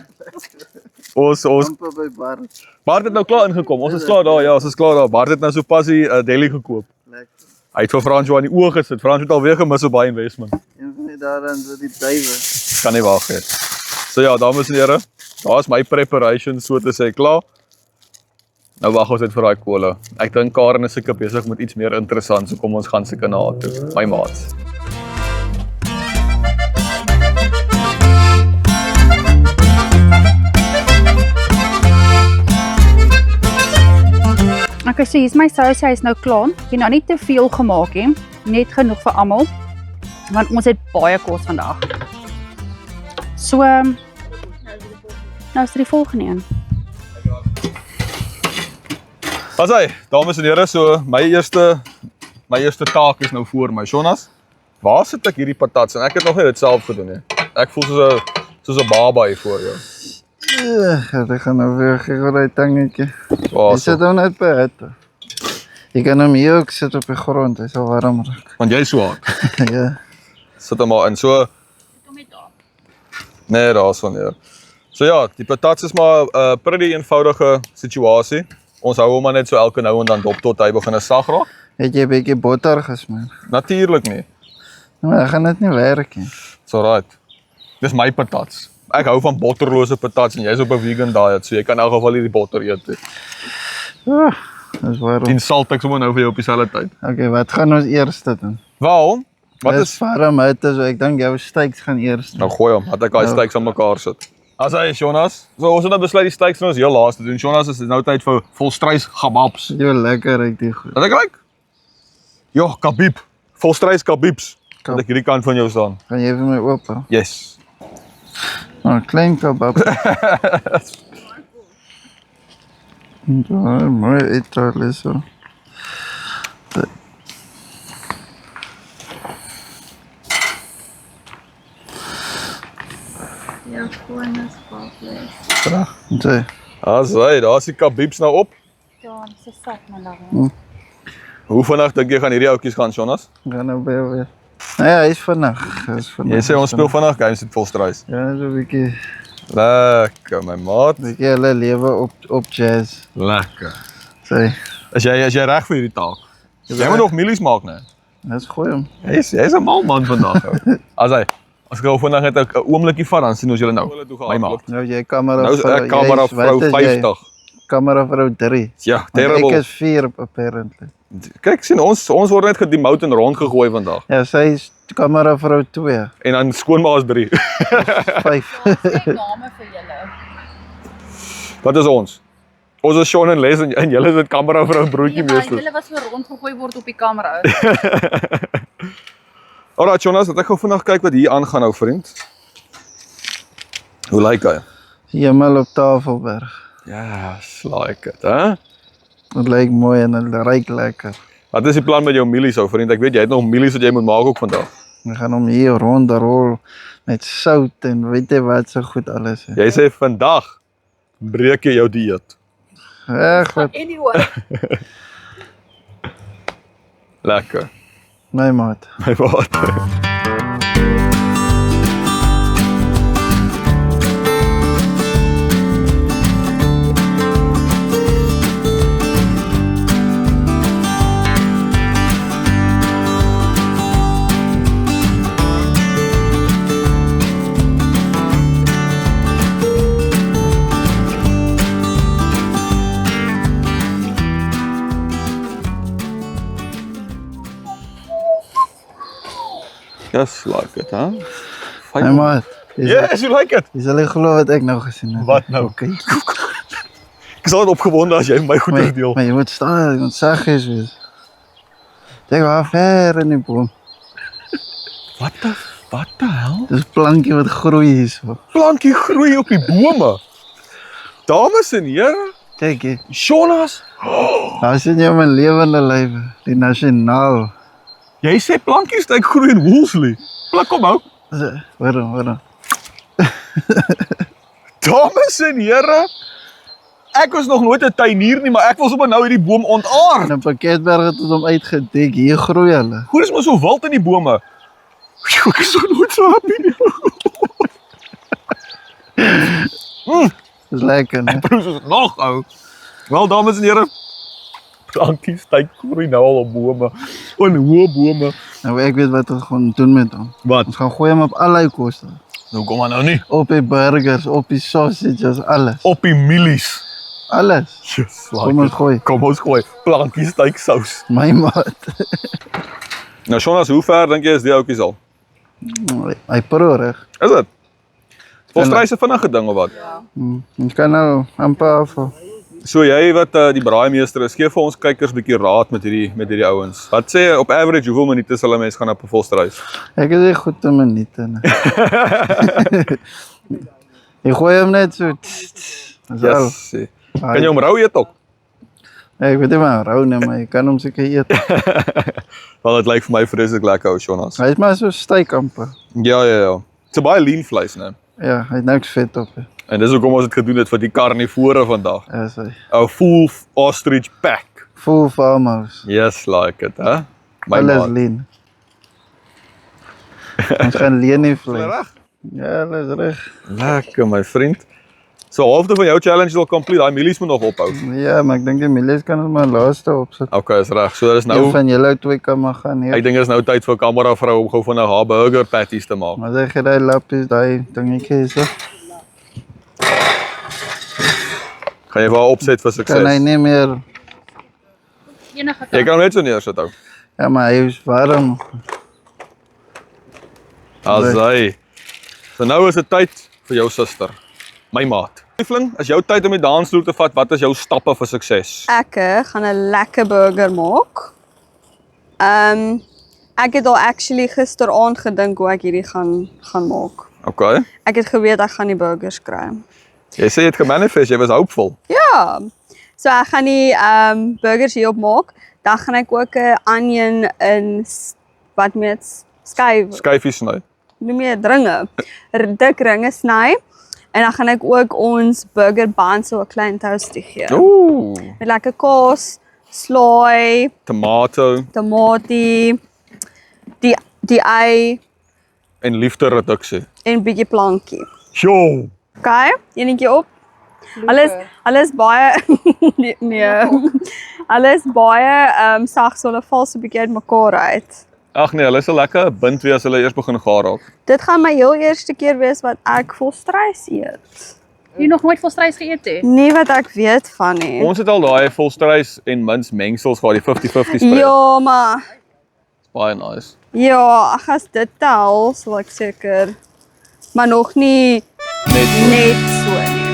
Ons Amper by Bart. Bart het nou klaar ingekom. Ons is klaar daar, ja, ons is klaar daar. Bart het nou sopas die deli gekoop. Lekker. Hy het vir Fransjo aan die oë gesit. Fransjo het alweer gemis op baie investment. Een van die daarin so die duiwe. Kan nie wag hê. So ja, dames en here, daar is my preparation so te sê klaar. Nou wag ons net vir daai kole. Ek dink Karen is seker besig met iets meer interessant, so kom ons gaan seker na haar toe. My maats. Okay, so hier's my sous, hy is nou klaar. Ek het nou nie te veel gemaak nie, net genoeg vir almal. Want ons het baie kos vandag. So nou is die volgende een. Asai, dames en here, so my eerste taak is nou voor my. Jonas, waar sit ek hierdie patats? En ek het nog nie dit self gedoen nie. Ek voel soos 'n baba hier voor jou. Ek gaan nou weer gee daai tangetjie. Waar Jy sit hom net by hitte. Jy kan hom hier ook sit op die grond, hy sal warm raak. Want jy so hard. Ja. Sit hom maar in. So nee, daar's van hier. So ja, die patats is maar 'n pretty eenvoudige situasie. Ons hou hom maar net so elke nou en dan dop tot hy begin sag raak. Het jy 'n bietjie botter gesmeer? Natuurlik nie. Maar dan gaan dit nie werk nie. It's alright. Dis my patats. Ek hou van botterlose patats en jy's op 'n vegan diet, so jy kan in elk geval hierdie botter eet. Dis waarom. En salt ek sommer nou vir jou op dieselfde tyd. Okay, wat gaan ons eers doen? Waarom? Wat Dis is warm hitte, so ek dink jou steaks gaan eers. nou gooi hom, dat ek daai steaks aan mekaar sit. As hy Jonas, so ons het nou besluit die steaks nou is heel laaste doen. Jonas, is nou tyd vir volstrys kebabs. Jy lekker ek die goed. Wat ek like? Jo, kabib. Volstrys kabibs. Dat ek hierdie kant van jou staan. Gaan jy vir my oop? Yes. Oh, klein kebab. Ja, mooi eet so. Ja, gewoon as papas. Sê, As hy, daar's die kabibs nou op. Ja, dis sak my daar. Hoe vinnig dink jy gaan hierdie ouetjies gaan, Jonas? gaan nou by weer. Nee, hy is vinnig. Jy sê ons speel vinnig games met volstrys. Ja, so 'n bietjie Lekker, my maat. hulle lewe op jazz. Lekker. Sê, Is jy reg vir hierdie taak? Jy moet nog mielies maak, né? dis gooi hom. Jy's 'n mal man vandag. As ek gou vandag net 'n oomblikie vat, dan sien ons julle nou. My maat. Nou jy kamera Nou is ek kamera vrou 50. Kamera vrou 3. Ja, Want terrible. ek is 4 apparently. Kyk, sien ons word net gedemote en rondgegooi vandag. Ja, sy is kameravrou 2, En dan skoonmaas 3. 5. name vir julle. Wat is ons? Ons is Sean en Les en julle is dit kameravrou en broodjie meester. Julle was so rondgegooi word op die kamera. Alright, Jonas, laat ek gou vinnig kyk wat hier aangaan nou, vriend. Hoe lyk hy? Hemel op Tafelberg. Ja, like it, hè? Het lyk mooi en het ruik lekker. Wat is die plan met jou mielies ou, vriend? Ek weet jy het nog mielies wat jy moet maak ook vandag. We gaan hom hier rondrol met sout en weet jy wat so goed alles is. Jy sê vandag breek jy jou dieet. Ag, wat Anyway. Lekker. my maat. My wat. Just like it, hè? My maat. Yes, you like it. Jy sal nie glo wat ek nou gesien het. Wat nou? Okay. Ek is altyd opgewonde as jy my goed deel. Maar jy moet staan, jy moet saggies wees. Kyk waar ver in die boom. Wat the hell? Dis 'n plankie wat groei hierso. Plankie groei op die bome. Dames en here, Kyk hier. Jonas, Daar sien jy my lewende lywe, die nasionaal. jy sê plankies steek groei in Woolsley. Pluk hom ou. Waarom? Dames en here, ek was nog nooit 'n tuinier nie, maar ek wil sommer nou hierdie boom ontaard. En 'n Pakketberg het hom uitgedek. Hier groei hulle. Hoe is maar so wild in die bome? Ek is so nooit so happy nie. Dis lekker, né? Broers is nog ou. Wel dames en here, plankies steek groei nou al op bome. En hoë bome. Nou ek weet wat ons gaan doen met hom. Wat? Ons gaan gooi hom op allerlei kosse. Nou kom maar nou nie. Op die burgers, op die sausages, alles. Op die mielies. Alles. Yes, Kom ons gooi. Kom ons gooi. Plankies steek sous. My maat. Nou Jonas, hoe ver dink jy is die ouetjies al? Hy pro reg. Is dit? Volstryse vinnige ding of wat? Ons kan nou amper af. So jy wat die braaimeester is, gee vir ons kykers 'n bietjie raad met hierdie ouens. Wat sê jy op average hoeveel minute sal 'n mens gaan op 'n volstrys? Ek is nie goed in minute nie. Ek gooi hom net so. Dis al. Yes. Kan jy hom rou eet ook? Ek weet nie maar rou nie, maar jy kan hom seker eet. Wel dit lyk vir my vreeslik lekker ou Jonas. Hy is maar so styk amper. Ja. Dit's 'n baie lean vleis, né? Ja, hy het niks vet op. En dis hoekom ons dit gedoen het vir die karnivore vandag. Ja, sy. 'n Full ostrich pack. Full farmhouse. Yes, like it, hè? My Alles maat. lean. Ons gaan leen nie vlees. Reg. Ja, alles reg. Lekker my vriend. So halfte van jou challenge is al complete. Daai mielies moet nog ophou. Ja, maar ek dink die mielies kan ons maar laaste opsit. Okay, is reg. So dis Nou nou van julle twee kan maar gaan hier. ek dink is nou tyd vir 'n kameravrou om gou van 'n haar burger patties te maak. Maar zeg je daai lappies, daai dingetjie is. Gaan jy vir haar opset vir Kan hy sukses? nie meer. Enige Jy kan hom net so neersit ou. Ja, maar hy is warm. As hy. So nou is dit tyd vir jou suster. My maat. Liefling, is jou tyd om die dansvloer te vat. Wat is jou stappe vir sukses? Ek gaan 'n lekker burger maak. Ek het al actually gisteraand gedink hoe ek hierdie gaan maak. Okay. Ek het geweet ek gaan die burgers kry. Jy sê jy het gemanifest, jy was hoopvol. Ja. So ek gaan die burgers hierop maak. Dan gaan ek ook 'n onion in wat met Skyfies sny. noem jy ringe. Dik ringe sny. En dan gaan ek ook ons burger bun so 'n klein toastie gee. Ooh, Met lekker kaas, slaai, tomato tomatie, die ei en liefde reduksie. en 'n bietjie plankie. Yo. Okay, enetjie op. Alles baie nee. Alles baie sag so hulle val so 'n bietjie uit mekaar uit. Ag nee, hulle sal lekker bind wees as hulle eers begin gaar raak. Dit gaan my heel eerste keer wees wat ek volstrys eet. Jy nog nooit volstrys geëet het? Nie wat ek weet van nie. Ons het al daai volstrys en mins mengsels gehad, die 50-50 spread. Ja, maar Baie nice. Ja, ag as dit tel, sal ek seker maar nog nie net so nie.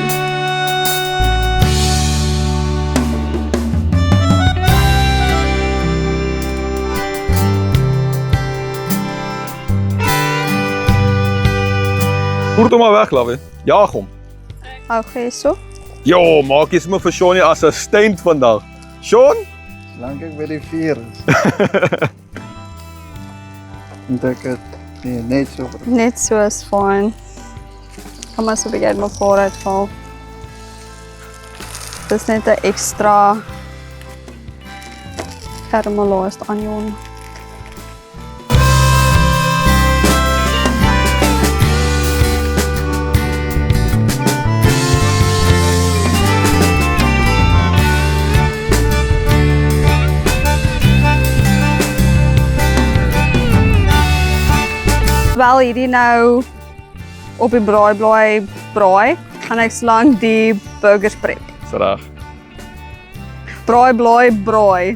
Voer hom maar weg, Lavie. Jaag hom. Okay, so. Jo, maak jy sommer vir Sean die assistent vandag. Sean? Solank ek by die vuur is. En ek het net so Net so is fyn. Kan maar so 'n bietjie uit my vooruit val. Dis net 'n ekstra caramelized onion. Wel hierdie nou op die braaiblaai braai, gaan ek slank die burgers prep. Dis reg. Braaiblaai braai.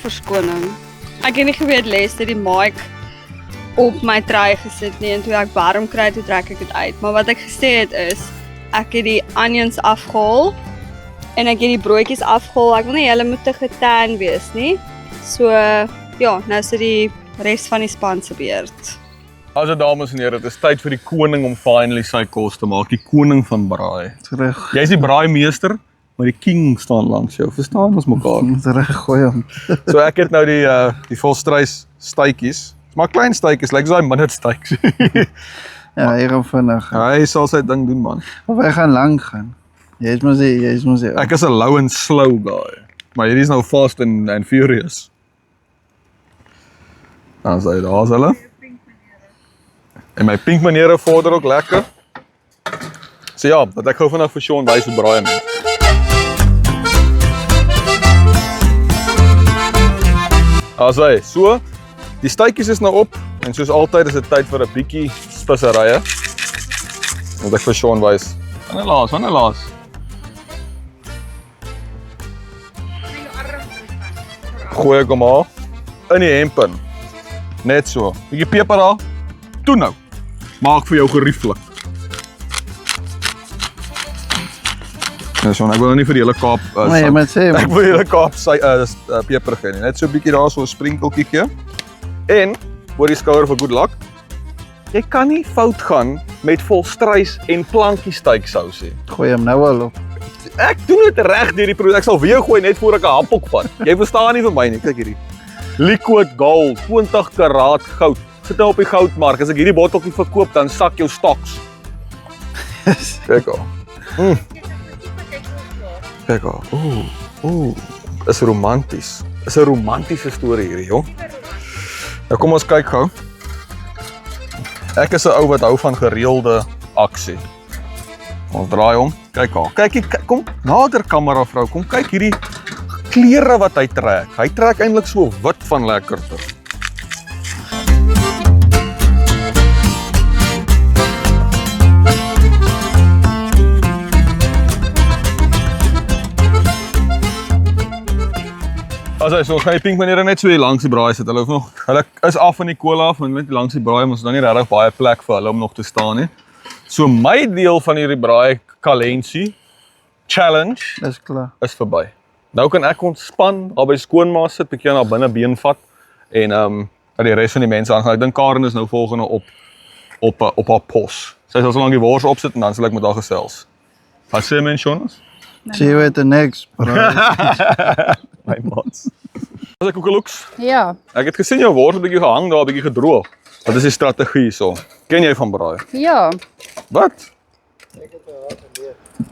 Verskoning. Ek het nie geweet les dat die mic op my tray gesit nie en toe ek warm kry toe trek ek dit uit. Maar wat ek gesê het is ek het die onions afgehaal en ek het die broodjies afgehaal. Ek wil nie hulle moet te getan wees nie. So ja, nou sit die res van die span se beurt. As dit dames en here, dit is tyd vir die koning om finally sy kos te maak, die koning van braai. terug. Jy's die braaimeester, maar die king staan langs jou. Verstaan ons mekaar? Terug gooi hom. So ek het nou die volstruis stytjies. Maar klein stytjies, lyk so daai minute-stytjies. Ja, hier gaan vinnig. Hy sal sy ding doen, man. Of hy gaan lank gaan. Jy moet sê. Ek is 'n low and slow guy. Maar hierdie is nou fast and furious. Dan sê daar's hulle. En my pink maniere vorder ook lekker. So ja, dat ek gou vandag vir Sean wys hoe braai mense. Asai, so, die stytjies is nou op en soos altyd is dit tyd vir 'n bietjie speserye. Moet ek vir Sean wys. Wanneer laas? Gooi ek hom al in die hempen. Net so. Bietjie peper daar. Toe nou. Maak vir jou gerieflik. Ja, Sean, ek wil nou nie vir die hele Kaap Maar jy moet sê, ek wil die hele Kaap peper gee nie. Net so 'n bietjie daar so 'n sprinkeltjie. En oor die skouer vir good luck. Jy kan nie fout gaan met volstruis en plankie steaksous nie. gooi hom nou al op. Ek doen dit reg deur die proses. Ek sal weer gooi net voor ek 'n hapok vat. Jy verstaan nie vir my nie. Kyk hierdie. Liquid gold, 20 karaat goud. Sit nou op die goudmark. As ek hierdie botteltjie verkoop, dan sak jou stocks. Kyk al. Kyk al. Is romanties. Is 'n romantiese storie hierdie, jong. Nou kom ons kyk gou. Ek is 'n ou wat hou van gereelde aksie. Ons draai hom. Kyk al. Kyk, kom nader kamera vrou. Kom kyk hierdie klere wat hy trek. Hy trek eintlik so wit van lekkerte. So ons gaan die pink maniere net so hier langs die braai sit. Hulle is af van die kool af en net langs die braai, ons het nou nie regtig baie plek vir hulle om nog te staan nie. So my deel van hierdie braai kalensie challenge Dis klaar. is verby. Nou kan ek ontspan, al by skoonma sit, bietjie na binne been vat en die res van die mense aangaan. Ek dink Karen is nou volgende op haar pos. Sy sal so lank die wors opsit en dan sal ek met haar gesels. Wat sê mens, Jonas? See you at the next braai. My maats. As ek koekeloeks. Ja, Ek het gesien jou wors 'n bietjie gehang daar, 'n bietjie gedroog. Wat is die strategie so? Ken jy van braai? ja. Wat?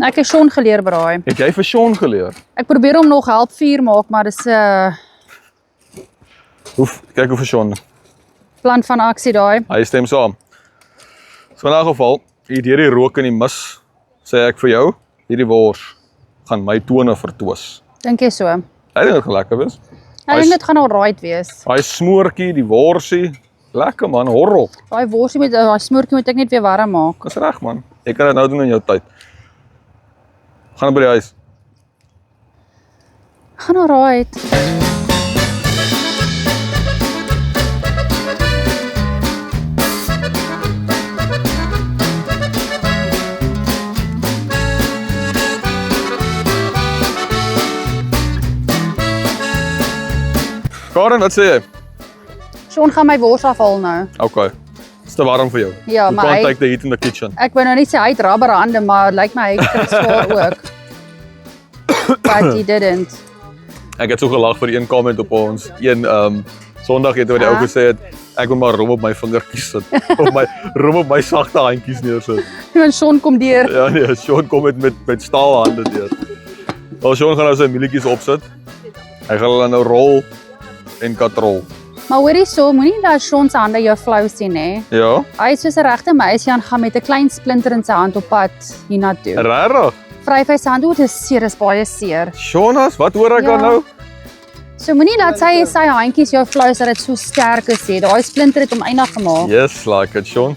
Ek het Sean geleer braai. Het jy vir Sean geleer? Ek probeer hom nog help vuur maak, maar dis 'n Kyk hoe vir Sean. plan van aksie daai. Hy stem saam. So in 'n geval, hier deur die rook en die mis, sê ek vir jou, hierdie wors gaan my tone vertwis. Dink jy so? Ek dink dit gaan lekker wees. Ek dink dit gaan alright wees. Hy smoortjie, die worsie, lekker man, horrel. Daai worsie met daai smoortjie moet ek net weer warm maak. Dis reg man. Jy kan dit nou doen in jou tyd. Gaan by die huis. Gaan alright. Karen, wat sê jy? Sean gaan my wors afhaal nou. Okay. Dis te warm vir jou. Ja, You maar can't hy- take the heat in the kitchen. Ek wou nou net sê hy het rubberhande, maar lyk my hy kry swaar ook. But he didn't. Ek het so gelag vir een comment op ons. Sondag het oor die ou Ah. gesê het ek moet maar rom op my vingertjies sit. Rom op my sagte handjies neersit. En Sean kom deur. Ja nee, Sean kom met staalhande deur. Wel Sean gaan nou sy mielietjies opsit. Hy gaan hulle nou rol en katrol. Maar hoorie so, moenie dat Sean se hande jou flou sien hè. Ja, Hy is soos 'n regte meisie aan gaan met 'n klein splinter in sy hand op pad hiernatoe. regtig. Vryf hy sy hand oor, dis seer, dis baie seer. Jonas, wat hoor ek Ja. dan nou? So moenie laat sy handjies jou flou as dit so sterk is hè. Daai splinter het hom eindig gemaak. Yes, like it, Sean.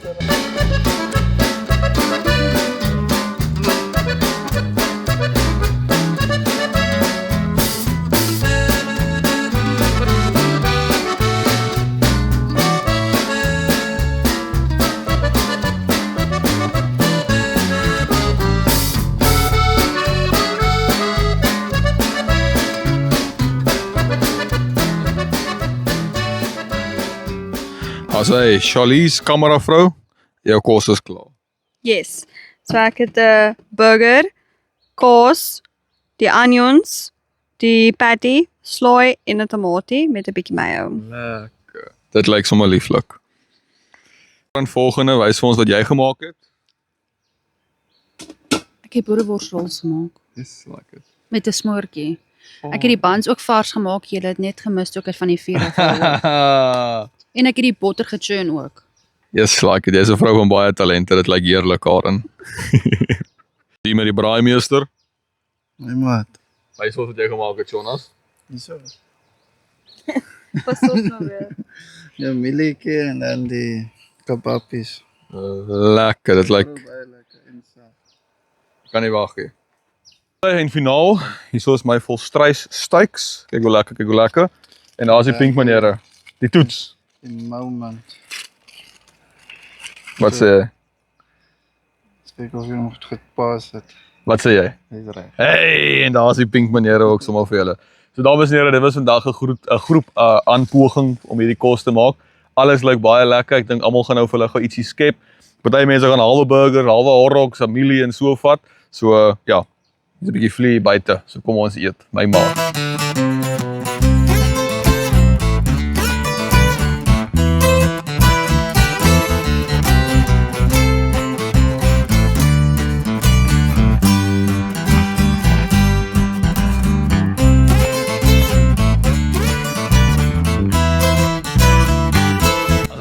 As hy Charlie's kameravrou, jou kos is klaar. Yes. So ek het 'n burger, kaas, die onions, die patty, slaai en 'n tamatie met 'n bietjie mayo. Lekker. Dit lyk sommer lieflik. Dan volgende, wys vir ons wat jy gemaak het. Ek het boereworsrolls gemaak Yes, like it. met 'n smoortjie. Ek het die buns ook vars gemaak, jy het dit net gemis toe ek dit van die vuur af haal. En ek het die botter gechurn ook. Yes, like it. Jy's 'n vrou van baie talente, dit lyk heerlik, Karen. Die met die braaimeester. My maat. Wys ons wat jy gemaak het, Jonas. Hierso. Pas op nou weer. Ja, mieliekie en dan die kebabpies. Lekker, dit lyk, Baie lekker en saaf. kan nie wag nie. En finaal, hierso is my volstrys steaks. Kyk hoe lekker, kyk hoe lekker. En daar's die pink maniere. Die toets. Die moment. Wat sê jy? Kyk of jy hom goed gepas het. Wat sê jy? Hy's reg. Hey, en daar's die pink maniere ook sommer vir julle. So dames en here, dit was vandag 'n groep aanpoging om hierdie kos te maak. Alles lyk baie lekker. Ek dink almal gaan nou vir hulle gou ietsie skep. Party mense gaan 'n halwe burger, halwe hotdog, familie en so vat. So ja, dis 'n bietjie vlie buite. So kom ons eet, my maat.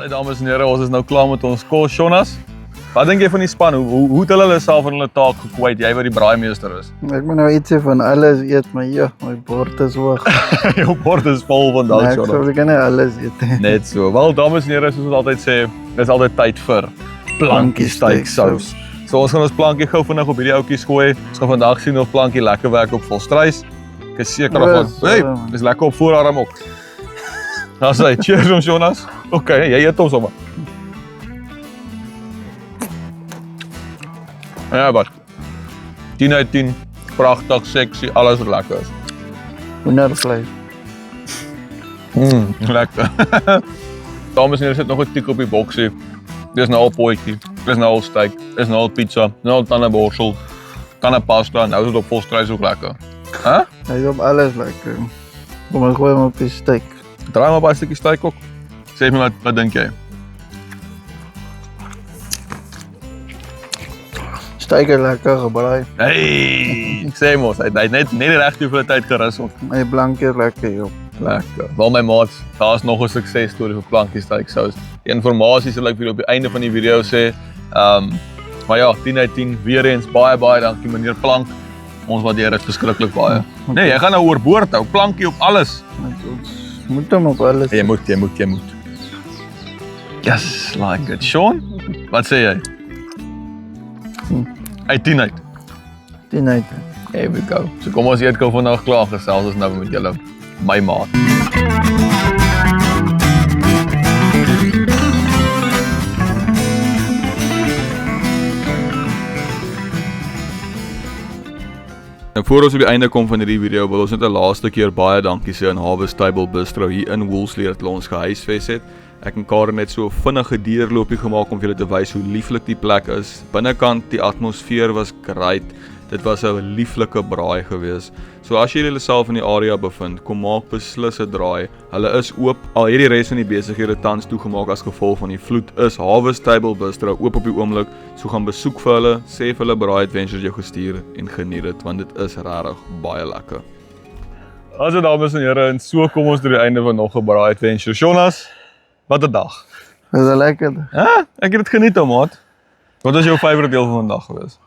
Dames en here, ons is nou klaar met ons kos, Jonas. Wat dink jy van die span? Hoe het hulle self in hulle taak gekwyt? Jy wat die braaimeester is. Ek moet nou ietsie van alles eet, maar ja, my bord is hoog. Jou bord is vol vandag, Nee, ek Jonas. sou kan nie alles eet. Net so. Wel, dames en here, soos ons altyd sê, dis altyd tyd vir plankie steaksous. So ons gaan ons plankie gou vinnig op hierdie ouetjies gooi. Ons gaan vandag sien of plankie lekker werk op volstrys. Ek is seker daarvan. Yes, Hey, dis lekker op voorarm ook. Nou sê, cheers ons Jonas. Okay, jy eet ons sommer. Ja, maar 10 uit 10, pragtig, sexy, alles wat lekker is. Hoendervleis. Lekker. Dames en here, sit nog 'n tik op die boksie. Dis nou al potjie, dis nou al steak, dis nou al pizza, nou al tandeborsel, kan 'n pasta, nou is dit op volstrys ook lekker. Hæ? Hy is op alles lekker. Kom maar gooi hom op die steak. Draai maar 'n paar stukkies steak ook. Sê my wat dink jy? Steak is lekker gebraai. Hey, sê mos, hy het net die regte hoeveelheid gerus op. My blankie is lekker joh. Lekker. Wel my maats, daar's nog 'n suksesstorie vir plankie steak sous. Die inligting sal ek weer op die einde van die video sê. Maar ja, 10 uit 10 weer eens baie dankie meneer Plank. Ons waardeer dit verskriklik baie. Nee, jy gaan nou oorboord hou, plankie op alles. Ons moet hom op alles. Jy moet. Yes, like it. Sean, wat sê jy? Uit 10 uit. 10 uit. Here we go. So kom ons eet gou vandag klaar gesels ons nou met julle, my maat. En voor ons op die einde kom van hierdie video, wil ons net 'n laaste keer baie dankie sê aan Harvest Table Bistro hier in Woolsley wat ons gehuisves het. Ek en Karen het so 'n vinnige deurloopie gemaak om vir julle te wys hoe lieflik die plek is. Binnekant die atmosfeer was great. Dit was 'n lieflike braai gewees. So as jy jouself in die area bevind, kom maak beslis 'n draai. Hulle is oop. Al hierdie res van die besighede tans toegemaak as gevolg van die vloed, is Harvest Table Bistro oop op die oomblik. So gaan besoek vir hulle, sê vir hulle Braai Adventures jou gestuur en geniet dit want dit is regtig baie lekker. Also dames en here, en so kom ons tot die einde van nog 'n Braai Adventure. Jonas, wat 'n dag. Is dit lekker? Ek het dit geniet, ou maat. Wat was jou favourite deel van vandag gewees?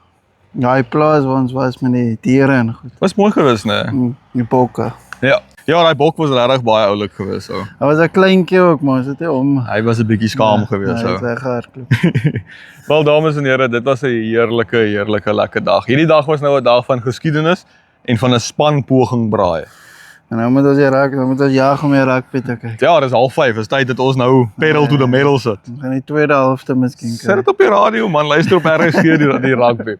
Ja, die plaas waar ons was met die diere en goed. Was mooi gewees, nee. Die bokke. Ja, daai bok was regtig baie oulik gewees, ou. Hy was 'n kleintjie ook, maar ons het nie om. Hy was 'n bietjie skaam gewees, Hy ou. het weggehardloop. Wel dames en here, dit was 'n heerlike lekker dag. Hierdie dag was nou 'n dag van geskiedenis en van 'n spanpoging braai. En nou moet ons hier raak, nou moet ons jag om hier rugby te kyk. Ja, dis 05:30, is tyd dat ons nou pedal to the metal sit. Ons gaan die tweede helfte miskien Sit dit op die radio man, luister op RSG die rugby.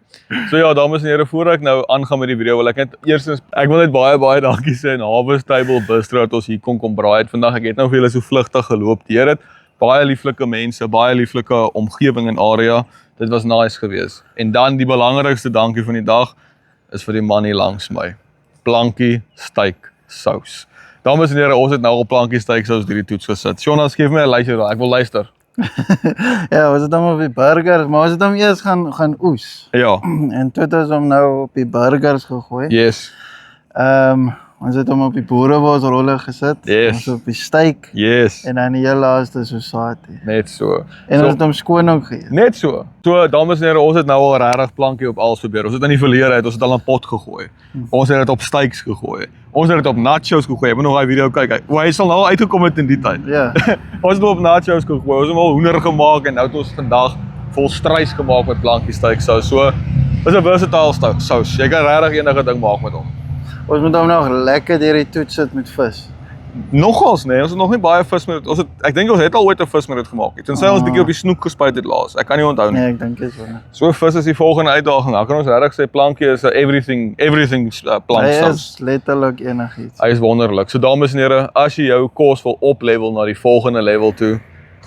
So ja, dames en here, voor ek nou aangaan met die video, wil ek net eerstens ek wil net baie dankie sê aan Harvest Table Bistro dat ons hier kon braai het vandag. Ek het nou vir julle so vlugtig geloop deur dit. Baie lieflike mense, baie lieflike omgewing en area. Dit was nice geweest. En dan die belangrikste dankie van die dag is vir die man hier langs my. Plankie steak sous. Dames en here, ons het nou op plankie steak sous deur die toets gesit. Jonas, geef my 'n luister daar. Ek wil luister. Ja, ons het hom op die burgers, maar ons het hom eers gaan oes. Ja. En toe het ons hom nou op die burgers gegooi. Yes. Ons het hom op die boerewors gesit. Yes. Ons op die steak. Yes. En dan die heel laaste so saadie. Net so. En ons het hom skoon ook geëet. Net so. So dames en here, ons het nou al regtig plankie op alles probeer. Ons het in die verlede uit, ons het al 'n pot gegooi. Ons het dit op steaks gegooi. Ons het dit op nachos gegooi. Ek moet nog daai video kyk. Hy sal nou al uitgekom het in die tyd. Ja. Ons het op nachos gegooi. Ons het al hoender gemaak en nou het ons vandag vol strys gemaak met plankie steak sous. So dis 'n versatile sous. Jy kan regtig enige ding maak met hom. Ons moet hom nog lekker deur die toets sit met vis. Nogals nee, ons het nog nie baie vis met dit. Ek dink ons het al ooit 'n vis met dit gemaak. Tensy ons bietjie op die snoek gespuit het laas. Ek kan nie onthou nie. Nee, ek dink dit is wel. So vis is die volgende uitdaging. Ek kan ons regtig sê plankie is 'n everything plank Hy sous. is letterlik enigiets. Hy is wonderlik. So dames en here, as jy jou kos wil oplevel na die volgende level toe,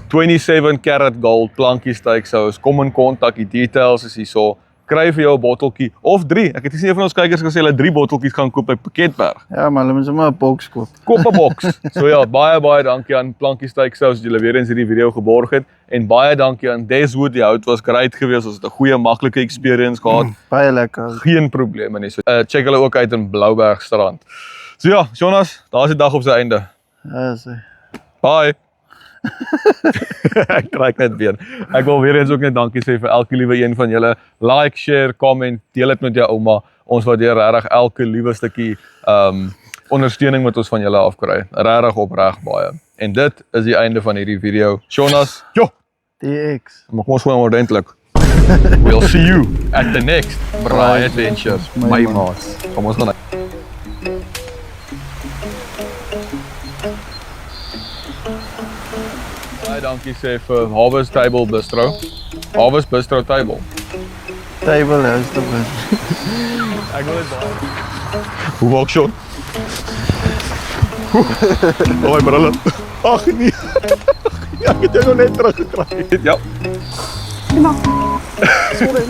27 karat gold plankie steak sous, kom in kontak, die details is hierso. Kry vir jou 'n botteltjie of 3. Ek het gesien een van ons kykers gesê hulle 3 botteltjies gaan koop by Pakketberg. Ja, maar hulle moet sommer 'n boks koop. Koop 'n boks. So ja, baie dankie aan Plankie Steak Sous dat julle weer eens hierdie video geborg het en baie dankie aan Deswood. Die hout was great geweest. Ons het 'n goeie maklike experience gehad. Baie lekker. Geen probleme nie. So check hulle ook uit in Bloubergstrand. So ja, Jonas, daar's die dag op sy einde. Ja, sê. Bye. Ek trek net been. Ek wil weer eens ook net dankie sê vir elke liewe een van julle. Like, share, comment, deel dit met jou ouma. Ons waardeer regtig elke liewe stukkie ondersteuning wat ons van julle afkry. Regtig opreg baie. En dit is die einde van hierdie video. Jonas, DX. maar kom ons gooi hom ordentlik. We'll see you at the next Braai Adventures. My maats. Kom ons gaan. Dankie sê vir Harvest Table Bistro. Harvest Bistro Table. Table is te goed. Ek wil dit baie. Hoe maak Sean? Oh my brille. Ag nee. Ja, ek het jou nog net teruggekry. Ja. Kom maar. Sorry.